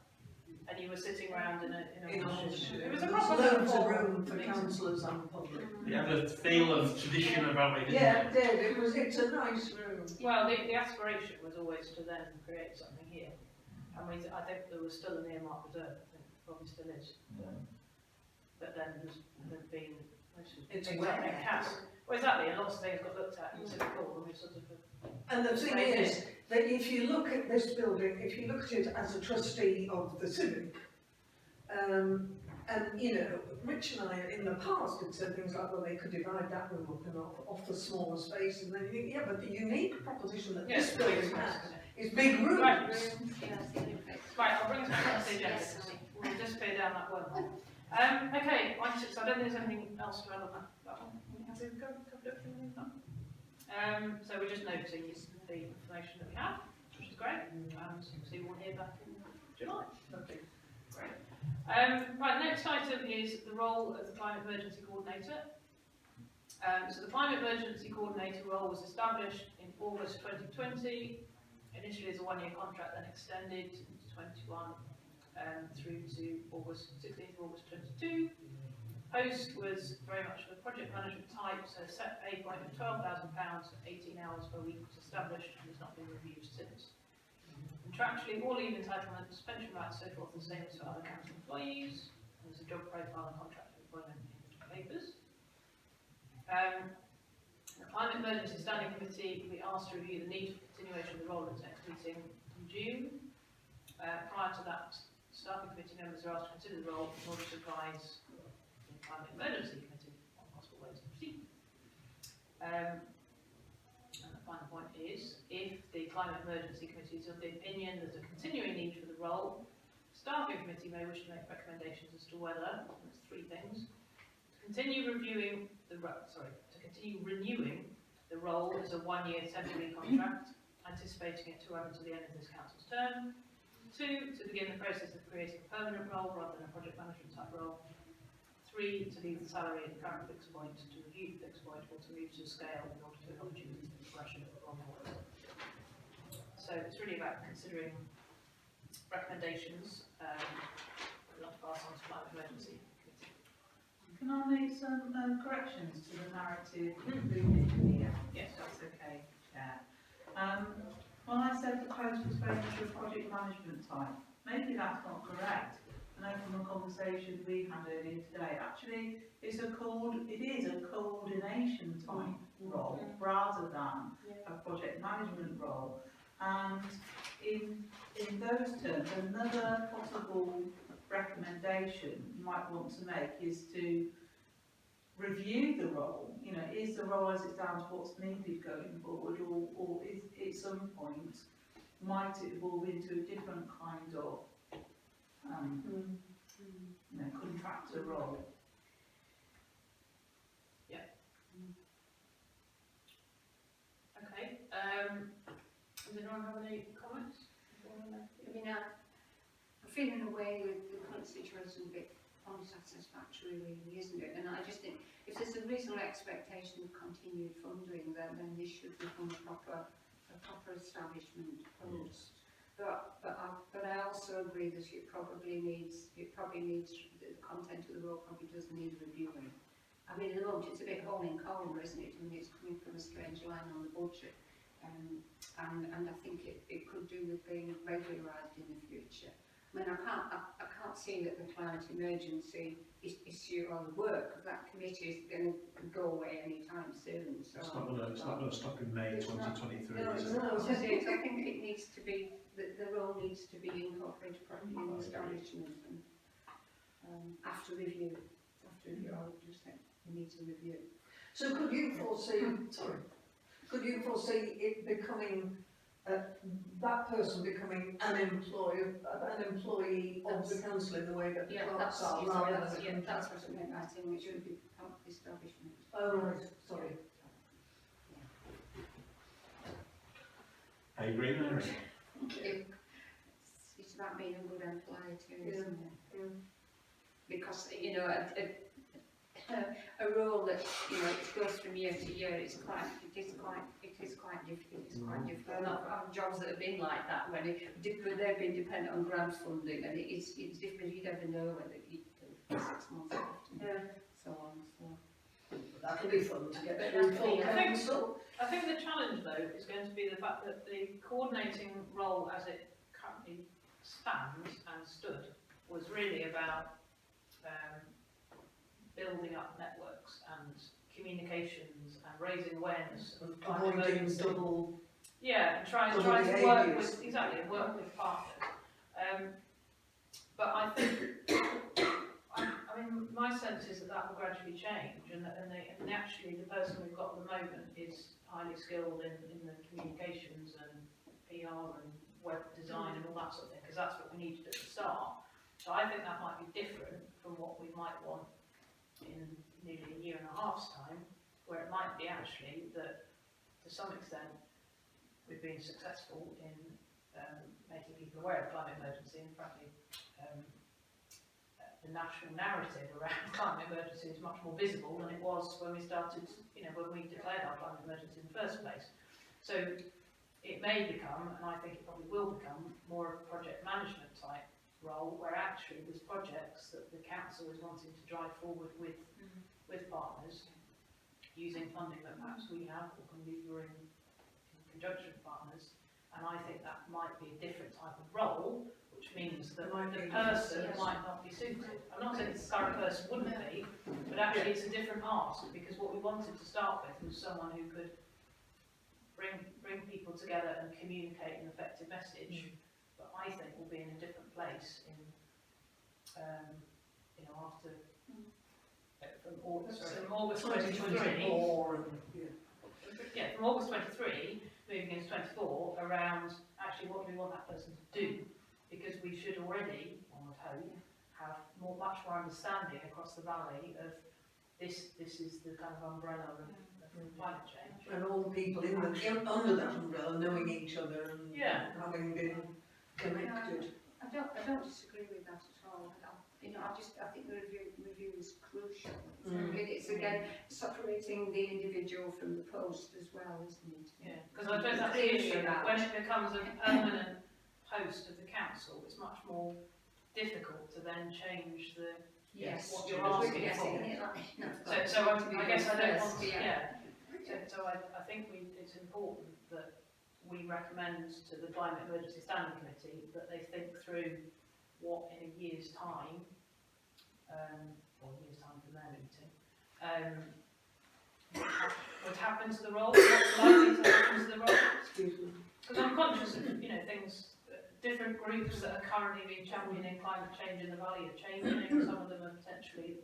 And you were sitting around in a horseshoe. It was a There was proper loads of formal room for meeting. councillors and public. It had a feel of tradition about it, didn't Yeah, it? it did, it's a nice room. Well, the aspiration was always to then create something here. I mean, I think there was still an earmark reserve, I think probably still is. But then there's been It's things where? like CAS. Well, exactly, and lots of things got looked at and said, cool, and we sort of. And the thing is, that if you look at this building, if you look at it as a trustee of the civic, and you know, Rich and I in the past had said things like, well, they could divide that room up and offer smaller space, and then you think, yeah, but the unique proposition that this building has is big rooms. Right. Yes, Right, I'll bring us back to the agenda, because we'll disappear down that wormhole. Okay, item 6, I don't think there's anything else to add on that one. Have we covered everything we've done? So we're just noting the information that we have, which is great, and see we'll hear back in July. Okay. Great. Right, next item is the role of the Climate Emergency Coordinator. So the Climate Emergency Coordinator role was established in August 2020, initially as a 1-year contract, then extended into 21 through to 16th of August 22. Post was very much of a project management type, so a set pay point of £12,000 for 18 hours per week was established and has not been reviewed since. Contractually, all leave entitlements, pension rights, so forth, the same as for other council employees. And there's a job profile and contract of employment in the papers. The Climate Emergency Standing Committee will be asked to review the need for continuation of the role at its next meeting in June. Prior to that, staffing committee members are asked to consider the role in order to advise the Climate Emergency Committee on possible ways to proceed. And the final point is, if the Climate Emergency Committee is of the opinion there's a continuing need for the role, the staffing committee may wish to make recommendations as to whether, there's 3 things, to continue renewing the role as a one-year temporary contract, anticipating it to run until the end of this council's term. 2, to begin the process of creating a permanent role rather than a project management type role. 3, to leave the salary at the current fixed point, to review the fixed point, or to move to a scale in order to give opportunities for progression of the role. So it's really about considering recommendations we'd like to pass on to Climate Emergency Committee. Can I make some corrections to the narrative included here? Yes. That's okay, Chair. When I said the post was very much a project management type, maybe that's not correct. I know from a conversation we had earlier today, actually it is a coordination type role rather than a project management role. And in those terms, another possible recommendation you might want to make is to review the role. You know, is the role as it stands what's needed going forward, or is at some point might it evolve into a different kind of you know, contractor role? Okay. Does anyone have any comments? I mean, I'm feeling away with the current situation a bit unsatisfactory, really, isn't it? And I just think if there's a reasonable expectation of continued funding, then this should become a proper establishment post. But I also agree that it probably needs the content of the role probably does need reviewing. I mean, at the moment it's a bit hole in corner, isn't it? I mean, it's coming from a strange line on the budget, and I think it could do with being regularised in the future. I mean, I can't see that the climate emergency issue or the work of that committee is going to go away anytime soon. So It's not going to stop in May 2023, is it? No. I think it needs to be, the role needs to be incorporated properly in the establishment, and after review, I would just think we need to review. So could you foresee it becoming, that person becoming an employee of the council in the way that the clerks are, rather than a contractor? That's what I meant by saying it should be part of the establishment. Oh, right, sorry. I agree, Mary. It's about being a good employer too, Yeah. isn't it? Yeah. Because, you know, a role that, you know, it goes from year to year, it is quite difficult. I've had jobs that have been like that when they've been dependent on grant funding, and it's difficult. You never know whether you do 6 months after, so on. So That'll be fun to get through full council. I think the challenge though is going to be the fact that the coordinating role as it currently stands and stood was really about building up networks and communications and raising awareness of climate Avoiding emergency. double. Yeah, and trying double to work behaviours. with work with partners. But I think, I mean, my sense is that will gradually change, and actually the person we've got at the moment is highly skilled in the communications and PR and web design and all that sort of thing, because that's what we needed at the start. So I think that might be different from what we might want in nearly a year and a half's time, where it might be actually that to some extent we've been successful in making people aware of climate emergency, and frankly the national narrative around climate emergency is much more visible than it was when we started, you know, when we declared our climate emergency in the first place. So it may become, and I think it probably will become, more of a project management type role, where actually there's projects that the council is wanting to drive forward with partners, using funding that perhaps we have or can lever in conjunction with partners, and I think that might be a different type of role, which means that the person might not be suited. I'm not saying the current person wouldn't be, but actually it's a different ask, because what we wanted to start with was someone who could bring people together and communicate an effective message, but I think will be in a different place in, you know, after from August 2023. From August 23 moving into 24, around actually what do we want that person to do, because we should already, one would hope, have much more understanding across the valley of this is the kind of umbrella of climate change. And all the people under that umbrella knowing each other and Yeah. having been connected. I don't disagree with that at all. I think the review is crucial. It's again separating the individual from the post as well, isn't it? Yeah, because I suppose that's the issue, that when it becomes a permanent post of the council, it's much more difficult to then change the, Yes, what you're you're asking for. So I guess I don't want to, So I think it's important that we recommend to the Climate Emergency Standing Committee that they think through what in a year's time, or a year's time from their meeting, would happen to the role, what's likely to happen to the role. Because I'm conscious of, things, different groups that are currently being championing climate change in the valley are changing, some of them are potentially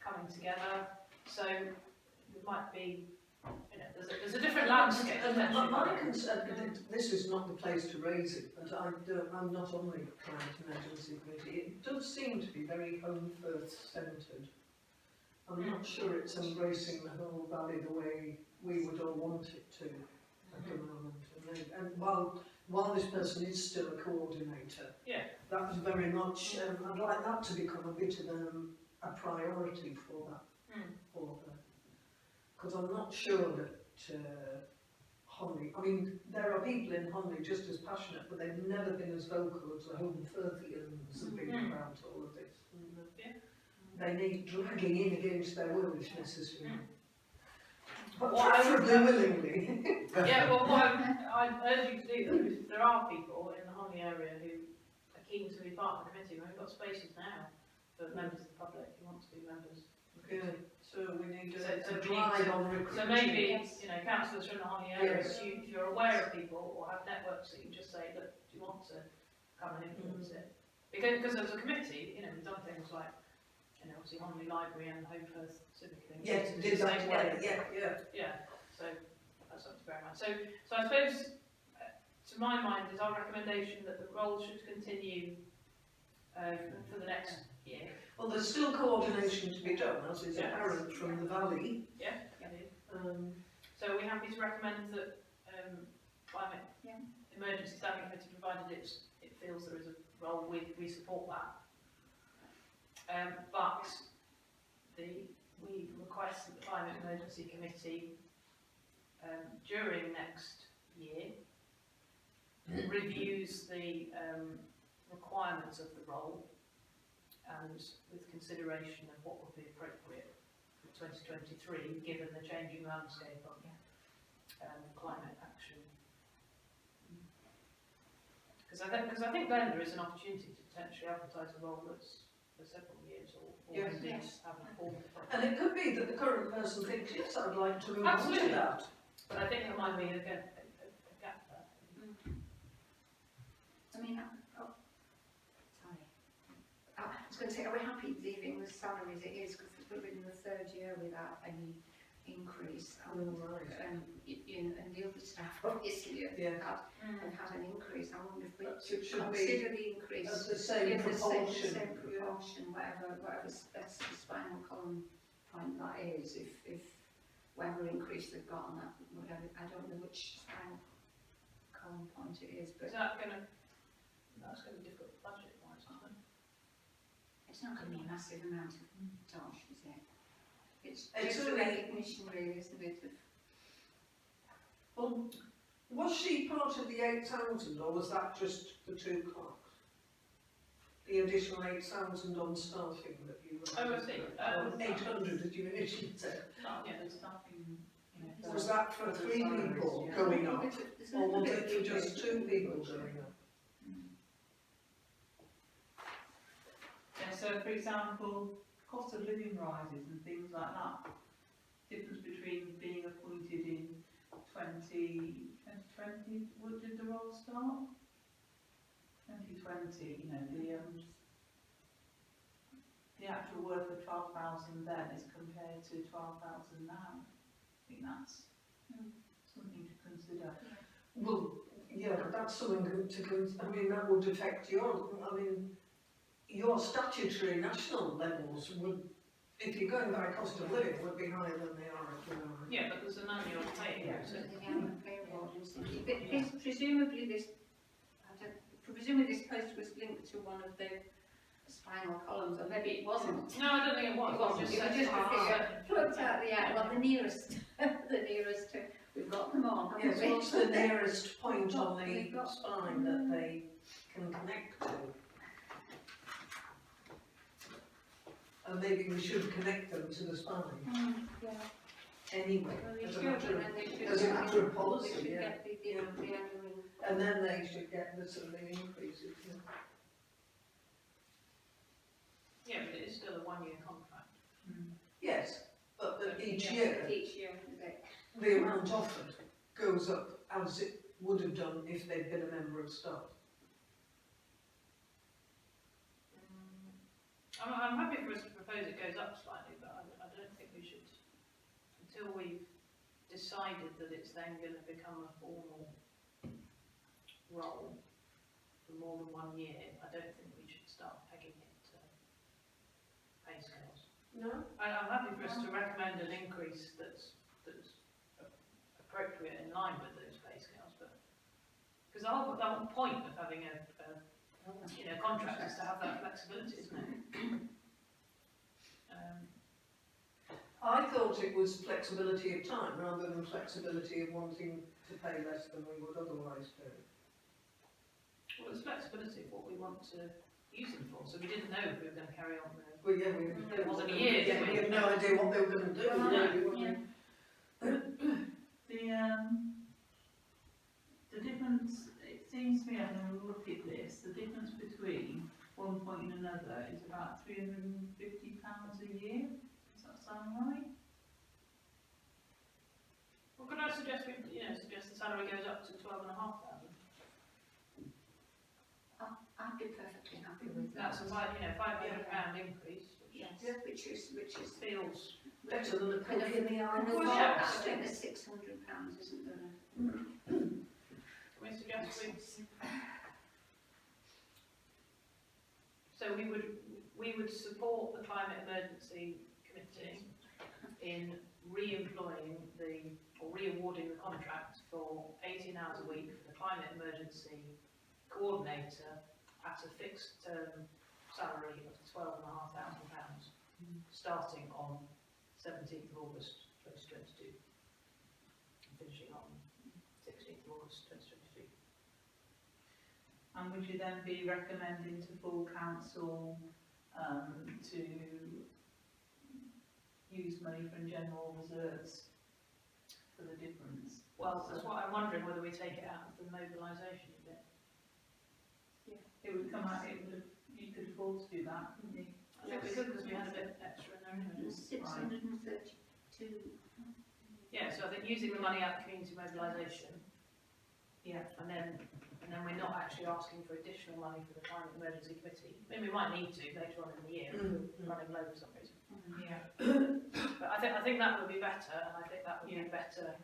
coming together, so it might be, there's a different landscape. My concern, this is not the place to raise it, but I'm not on the Climate Emergency Committee. It does seem to be very Home Firth centred. I'm not sure it's embracing the whole valley the way we would all want it to at the moment. And while this person is still a coordinator, that's very much, I'd like that to become a bit of a priority for that order. Because I'm not sure that Honley, there are people in Honley just as passionate, but they've never been as vocal as the Home Firthians have been about all of this. They need dragging in against their will if necessary. But preferably willingly. What I urge you to do though, is there are people in the Honley area who are keen to be part of the committee. We've got spaces now for members of the public who want to be members. Good. So we need to So drive on recruiting. So maybe, councillors from the Honley area, if you're aware of people or have networks that you just say, look, do you want to come and influence it? Because as a committee, we've done things like, obviously Honley Library and Home Firth Civic thing. Yes, did that together. Yeah. So that's something to bear in mind. So I suppose, to my mind, is our recommendation that the role should continue for the next year. Well, there's still coordination to be done, as is apparent from the valley. Yeah, indeed. So are we happy to recommend that Climate Emergency Standing Committee, provided it feels there is a role, we support that. But we request that the Climate Emergency Committee during next year reviews the requirements of the role and with consideration of what would be appropriate for 2023 given the changing landscape of climate action. Because I think then there is an opportunity to potentially advertise a role that's for several years or indeed have a form. And it could be that the current person thinks, yes, I'd like to move on to Absolutely. that. But I think there might be a gap there. I was going to say, are we happy leaving the salary as it is, because we're in the third year without any increase, and the other staff obviously have had an increase. I wonder if we It should consider be the increase at the same in proportion. the same proportion, whatever that's the spinal column point that is, if whatever increase they've got on that, whatever, I don't know which spinal column point it is, but That's going to be difficult budget-wise, isn't it? it's not going to be a massive amount of dosh, is it? It's It's just a only- recognition, really, isn't it? Well, was she part of the 8,000 or was that just the 2 clerks? The additional 8,000 on staffing that you were... Oh, I see. 800 did you initially say? The staffing, Was that for 3 people going up? Or was it for just 2 people going up? So, for example, cost of living rises and things like that. Difference between being appointed in 2020, what did the role start? 2020, the actual worth of 12,000 then is compared to 12,000 now. I think that's something to consider. Well, yeah, but that's something to consider. That would affect your statutory national levels would if you're going by cost of living, would be higher than they are at the moment. Yeah, but there's an annual pay increase. So the annual pay award is, presumably this post was linked to one of the spinal columns, or maybe it wasn't. No, I don't think it was. It wasn't, Just it was said just a half. figure plucked out the air, well, the nearest, the nearest to, we've got them all, haven't Yes, we? what's the nearest point on We've the got- spine that they can connect to? And maybe we should connect them to the spine Yeah, anyway, well, they as should, a matter of, and they should. as a matter of They policy, should yeah. get the annual. And then they should get the sort of increases, yeah. Yeah, but it is still a one-year contract. Yes, but that each Yes, year, each year, is it? the amount offered goes up as it would have done if they'd been a member of staff. I'm happy for us to propose it goes up slightly, but I don't think we should, until we've decided that it's then going to become a formal role for more than 1 year, I don't think we should start pegging it to pay scales. No? I'm happy for us to recommend an increase that's appropriate in line with those pay scales, but, because the whole point of having a contract is to have that flexibility, isn't it? I thought it was flexibility of time rather than flexibility of wanting to pay less than we would otherwise do. Well, it's flexibility of what we want to use them for, so we didn't know if we were going to carry on with it. Well, yeah, we It wasn't a year, did we? We had no idea what they were going to do. Well, did we? yeah. The difference, it seems to me, having a look at this, the difference between one point and another is about £350 a year. Does that sound right? Well, could I suggest suggest the salary goes up to 12,500? I'd be perfectly happy with that. That's a £500 increase, which Yes, which is. feels. Better than a And cookie in the eye. And Well, the yeah. I think the £600 isn't gonna. Can we suggest so we would support the Climate Emergency Committee in re-employing or re-awarding the contract for 18 hours a week for the Climate Emergency Coordinator at a fixed term salary of £12,500, starting on 17th of August 2022, and finishing on 16th of August 2022. And would you then be recommending to full council to use money from general reserves for the difference? Well, that's what I'm wondering, whether we take it out of the mobilisation bit. It would come out, you could afford to do that, couldn't you? I think we could, because we had a bit extra in there anyway. 632. Yeah, so I think using the money out of community mobilisation, Yeah. and then we're not actually asking for additional money for the Climate Emergency Committee. I mean, we might need to later on in the year, if we're running low for some reason. Yeah. But I think that would be better, and I think that would be better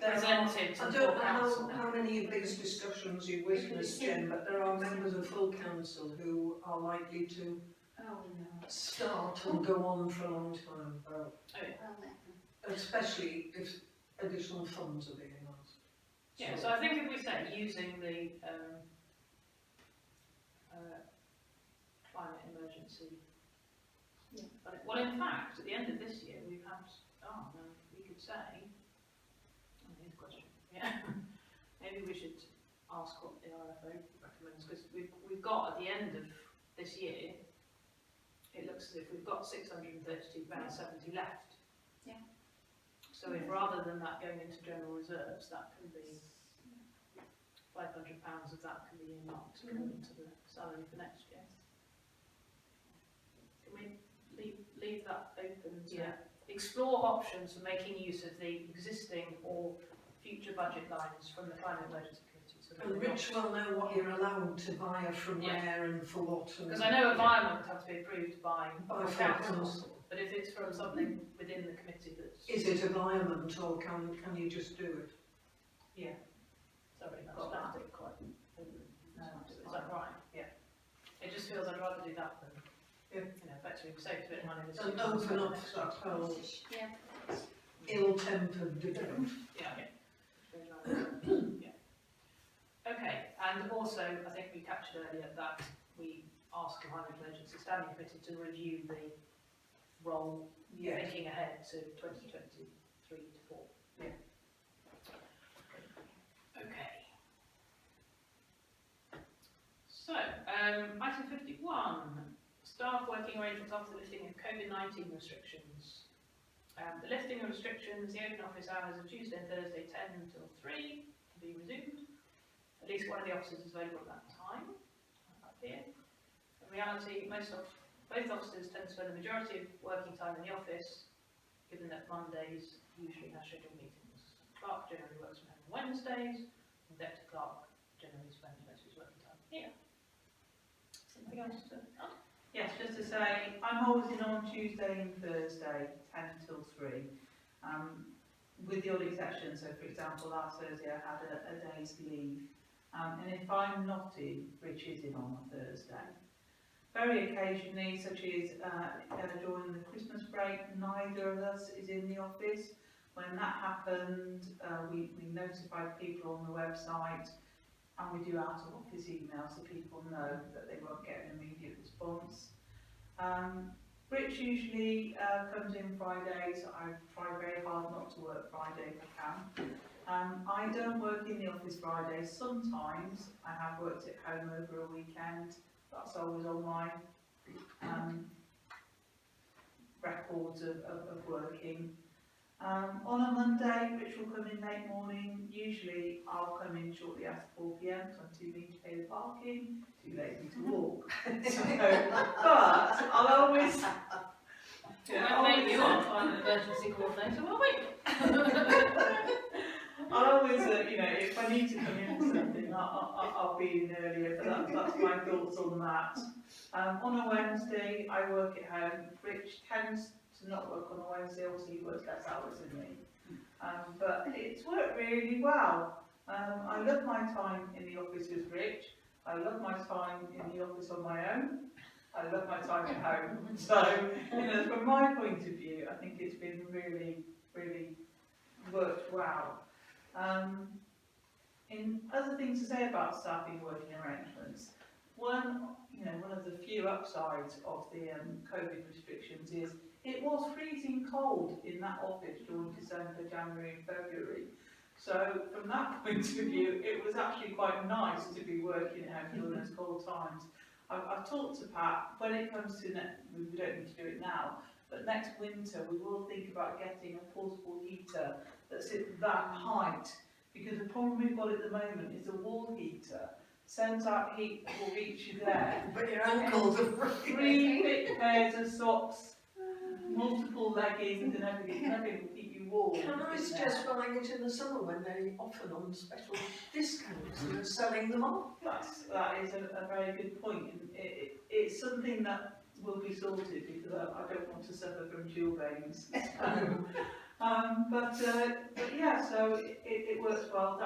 There presented to I the don't full know council. how many of these discussions you witnessed, Jen, but there are members of full council who are likely to Oh, no. start and go on for a long time, Oh, yeah. Well, then. especially if additional funds are being asked. Yeah, so I think if we say using the climate emergency. Yeah. Well, in fact, at the end of this year, we've had, we could say, here's a question, yeah, maybe we should ask what the RFO recommends, because we've got at the end of this year, it looks as if we've got £632.70 left. Yeah. So if rather than that going into general reserves, that can be £500 of that can be earmarked to go into the salary for next year. Can we leave that open to explore options for making use of the existing or future budget lines from the Climate Emergency Committee? So And Rich will know what you're allowed to buy from where and for what. because I know environment would have to be approved by By full council, council. but if it's from something within the committee that's... Is it environment or can you just do it? Sorry, that's Got that. left it quite... No, Is that right? Yeah. It just feels I'd rather do that than effectively saved a bit of money. This And year. open up that whole Yeah. ill-tempered debate. Yeah. Yeah. Okay, and also, I think we captured earlier that we asked the High Emergency Standing Committee to review the role, thinking ahead to 2023 to 4. Yeah. Okay. So, item 51, staff working arrangements after the lifting of COVID-19 restrictions. The lifting of restrictions, the open office hours of Tuesday and Thursday 10 until 3 can be resumed. At least one of the officers is available at that time. Up here. In reality, both officers tend to spend the majority of working time in the office, given that Mondays usually have scheduled meetings. Clerk generally works from home on Wednesdays, and deputy clerk generally spends most of his working time here. Something else to add? Yes, just to say, I'm always in on Tuesday and Thursday, 10 till 3. With the odd exception, so for example, last Thursday I had a day's leave. And if I'm not in, Rich is in on a Thursday. Very occasionally, such as during the Christmas break, neither of us is in the office. When that happened, we notified people on the website, and we do out of office emails so people know that they won't get an immediate response. Rich usually comes in Fridays. I try very hard not to work Friday if I can. I don't work in the office Fridays. Sometimes I have worked at home over a weekend. That's always on my records of working. On a Monday, Rich will come in late morning. Usually I'll come in shortly after 4 PM, so I'm too mean to pay the parking, too lazy to walk. But I'll always... Maybe you are an emergency coordinator, will we? I'll always, if I need to come in for something, I'll be in earlier, but that's my thoughts on that. On a Wednesday, I work at home. Rich tends to not work on a Wednesday, obviously he works less hours than me. But it's worked really well. I love my time in the office with Rich. I love my time in the office on my own. I love my time at home. So, from my point of view, I think it's been really, really worked well. In other things to say about staffing working arrangements, one of the few upsides of the COVID restrictions is it was freezing cold in that office during December, January and February. So from that point of view, it was actually quite nice to be working at home during those cold times. I've talked to Pat, when it comes to, we don't need to do it now, but next winter we will think about getting a portable heater that's at that height, because the problem we've got at the moment is the wall heater sends out heat that will reach you there. But your ankles are Three thick pairs of socks, multiple leggings and everything will keep you warm. Can I suggest buying it in the summer when they're often on special discounts and they're selling them off? That is a very good point. And it's something that will be sorted, because I don't want to suffer from chill veins. But yeah, so it works well.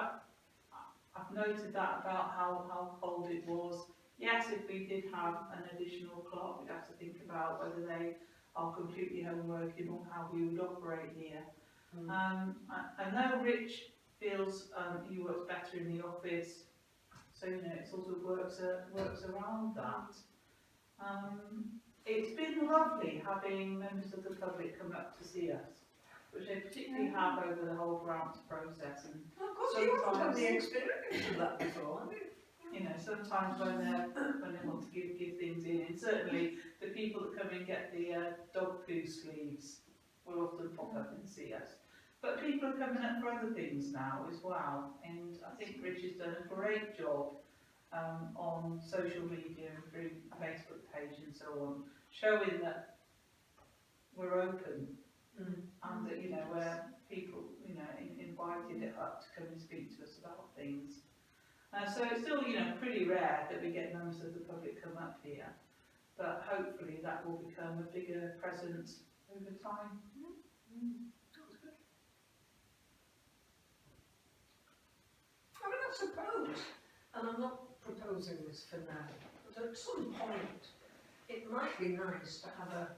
I've noted that about how cold it was. Yes, if we did have an additional clock, we'd have to think about whether they are completely home working or how we would operate here. I know Rich feels he works better in the office, so it sort of works around that. It's been lovely having members of the public come up to see us, which they particularly have over the whole grants process. And Of course, you haven't had the experience of that before, have you? sometimes when they want to give things in, and certainly the people that come and get the dog poo sleeves will often pop up and see us. But people are coming up for other things now as well, and I think Rich has done a great job on social media and through Facebook page and so on, showing that we're open and that where people invited up to come and speak to us about things. So it's still pretty rare that we get members of the public come up here, but hopefully that will become a bigger presence over time. That's good. I suppose, and I'm not proposing this for now, but at some point it might be nice to have a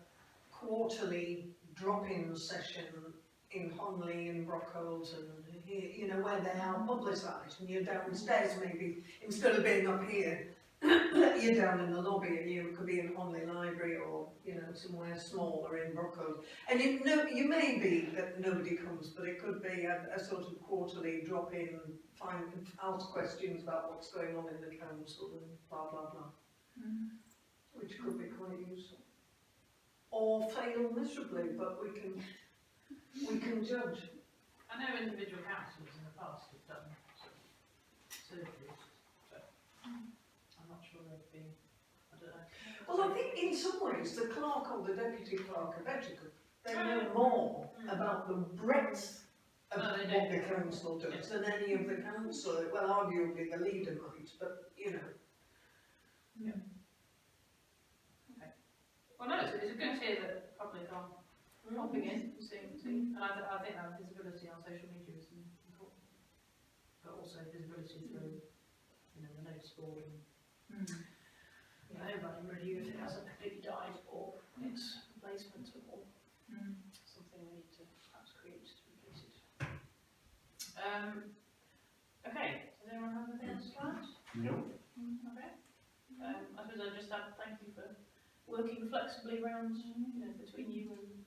quarterly drop-in session in Honley and Brockholes and here, you know, where they are publicised, and you're downstairs maybe, instead of being up here, you're down in the lobby, and you could be in Honley Library or, you know, somewhere smaller in Brockholes. And you may be that nobody comes, but it could be a sort of quarterly drop-in, ask questions about what's going on in the council and blah, blah, blah. Which could be quite useful. Or fail miserably, but we can judge. I know individual councillors in the past have done sort of surgeries, so I'm not sure they've been, I don't know. Well, I think in some ways the clerk or the deputy clerk are better because they know more about the breadth of Well, they what do. the council does than any of the council. Well, arguably the leader might, but you know. Well, no, it's good to hear that the public are popping in and seeing, and I think that visibility on social media is important. But also visibility through, you know, the notice board and, you know, running review if it hasn't completely died or its replacement or something we need to perhaps create to replace it. Okay, does anyone have anything else to add? No. Okay. I suppose I just have to thank you for working flexibly around, you know, between you and,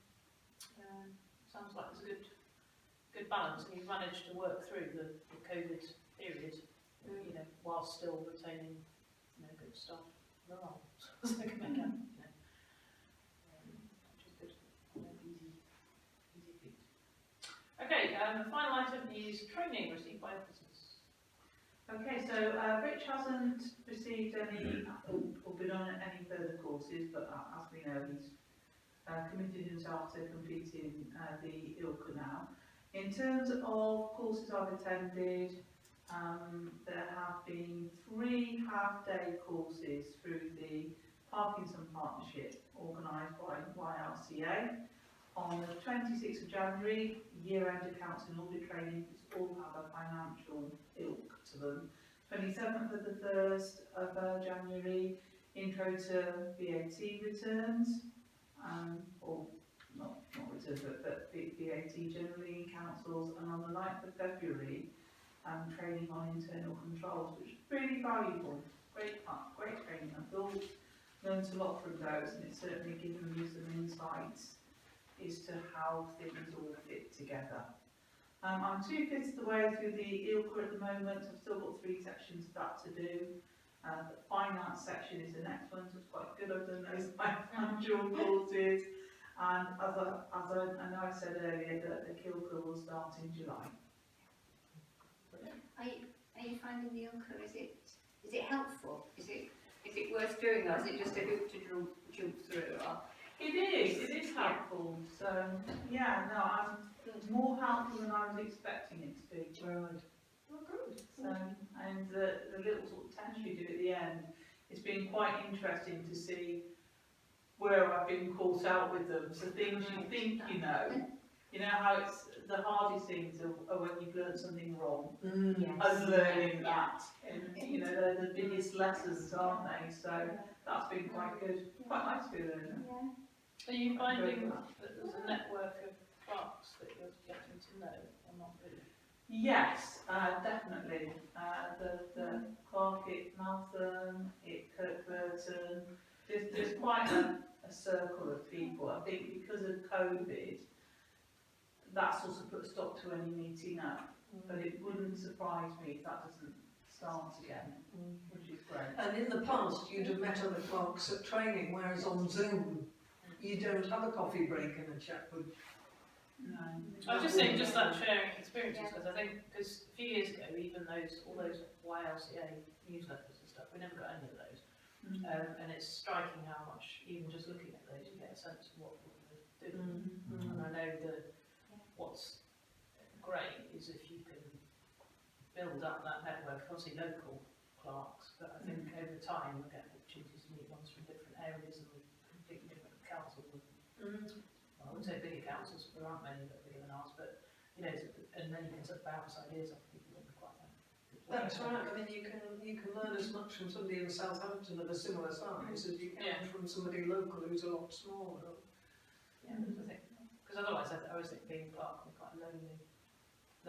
sounds like it's a good balance, and you've managed to work through the COVID period, you know, while still retaining, you know, good staff morale, so they can make out, you know, which is good, no easy feat. Okay, the final item is training received by business. Okay, so Rich hasn't received any or been on any further courses, but as we know, he's committed himself to completing the ILCA now. In terms of courses I've attended, there have been 3 half-day courses through the Parkinson Partnership organised by YLCA. On the 26th of January, year-end accounts and audit training, which all have a financial ilk to them. 27th of the 1st of January, intro to VAT returns, or not returns, but VAT generally in councils, and on the 9th of February, training on internal controls, which is really valuable, great training. I thought, learned a lot from those, and it's certainly given me some insights as to how things all fit together. I'm 2/5 of the way through the ILCA at the moment. I've still got 3 sections of that to do. The finance section is an excellent, it's quite good. I've done those financial courses, and as I know I said earlier, that the KILCA will start in July. Are you finding the ILCA, is it helpful? Is it worth doing, or is it just a hoop to jump through? Or? It is helpful. So yeah, no, it's more helpful than I was expecting it to be. Right. Oh, good. So, and the little sort of test you do at the end, it's been quite interesting to see where I've been caught out with them. So things you think you know how it's the hardest things are when you've learned something wrong. And learning that, and you know, they're the biggest lessons, aren't they? So that's been quite good, quite nice to be learning. Are you finding that there's a network of clerks that you're getting to know, or not really? Yes, definitely. The clerk at Maltham, at Kirkburton, there's quite a circle of people. I think because of COVID, that's also put a stop to any meeting up. But it wouldn't surprise me if that doesn't start again, which is great. And in the past, you'd have met other clerks at training, whereas on Zoom, you don't have a coffee break and a chat with. No. I was just saying, just that sharing experiences, because I think, because a few years ago, even all those YLCA newsletters and stuff, we never got any of those. And it's striking how much, even just looking at those, you get a sense of what they're doing. And I know that what's great is if you can build up that network, obviously local clerks, but I think over time we'll get opportunities to meet ones from different areas and completely different councils. Well, I wouldn't say bigger councils, there aren't many that are bigger than ours, but you know, and then you can sort of bounce ideas off people that are quite That's right, I mean, you can learn as much from somebody in Southampton of a similar size as you Yeah. can from somebody local who's a lot smaller. Yeah, that's the thing. Because otherwise, I always think being clerk is quite a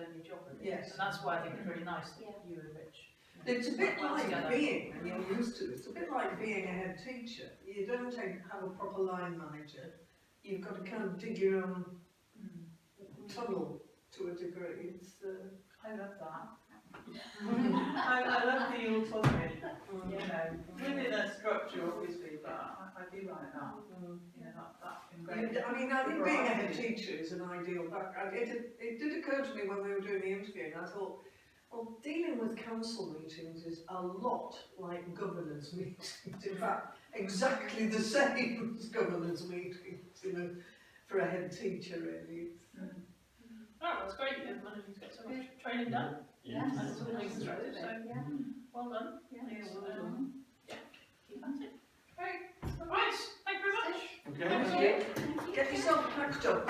lonely job, really. Yes. And that's why I think it's really nice that Yeah. you and Rich. It's a bit work well like together. being, and you're used to it, it's a bit like being a head teacher. You don't have a proper line manager, you've got to kind of dig your own tunnel to a degree. It's, I love that. I love the autonomy, you know, within a structure obviously, but I do like that, you know, that's been great. I mean, I think being a head teacher is an ideal background. It did occur to me when we were doing the interview, and I thought, well, dealing with council meetings is a lot like governance meetings. In fact, exactly the same as governance meetings, you know, for a head teacher, really. Oh, that's great, you've managed to get so much training done. Yes. And it's all really constructive, so Yeah. well done. Yeah. Yeah, well done. Keep at it. Great. Right, thank you very much. Okay. Thank you. Get yourself packed up.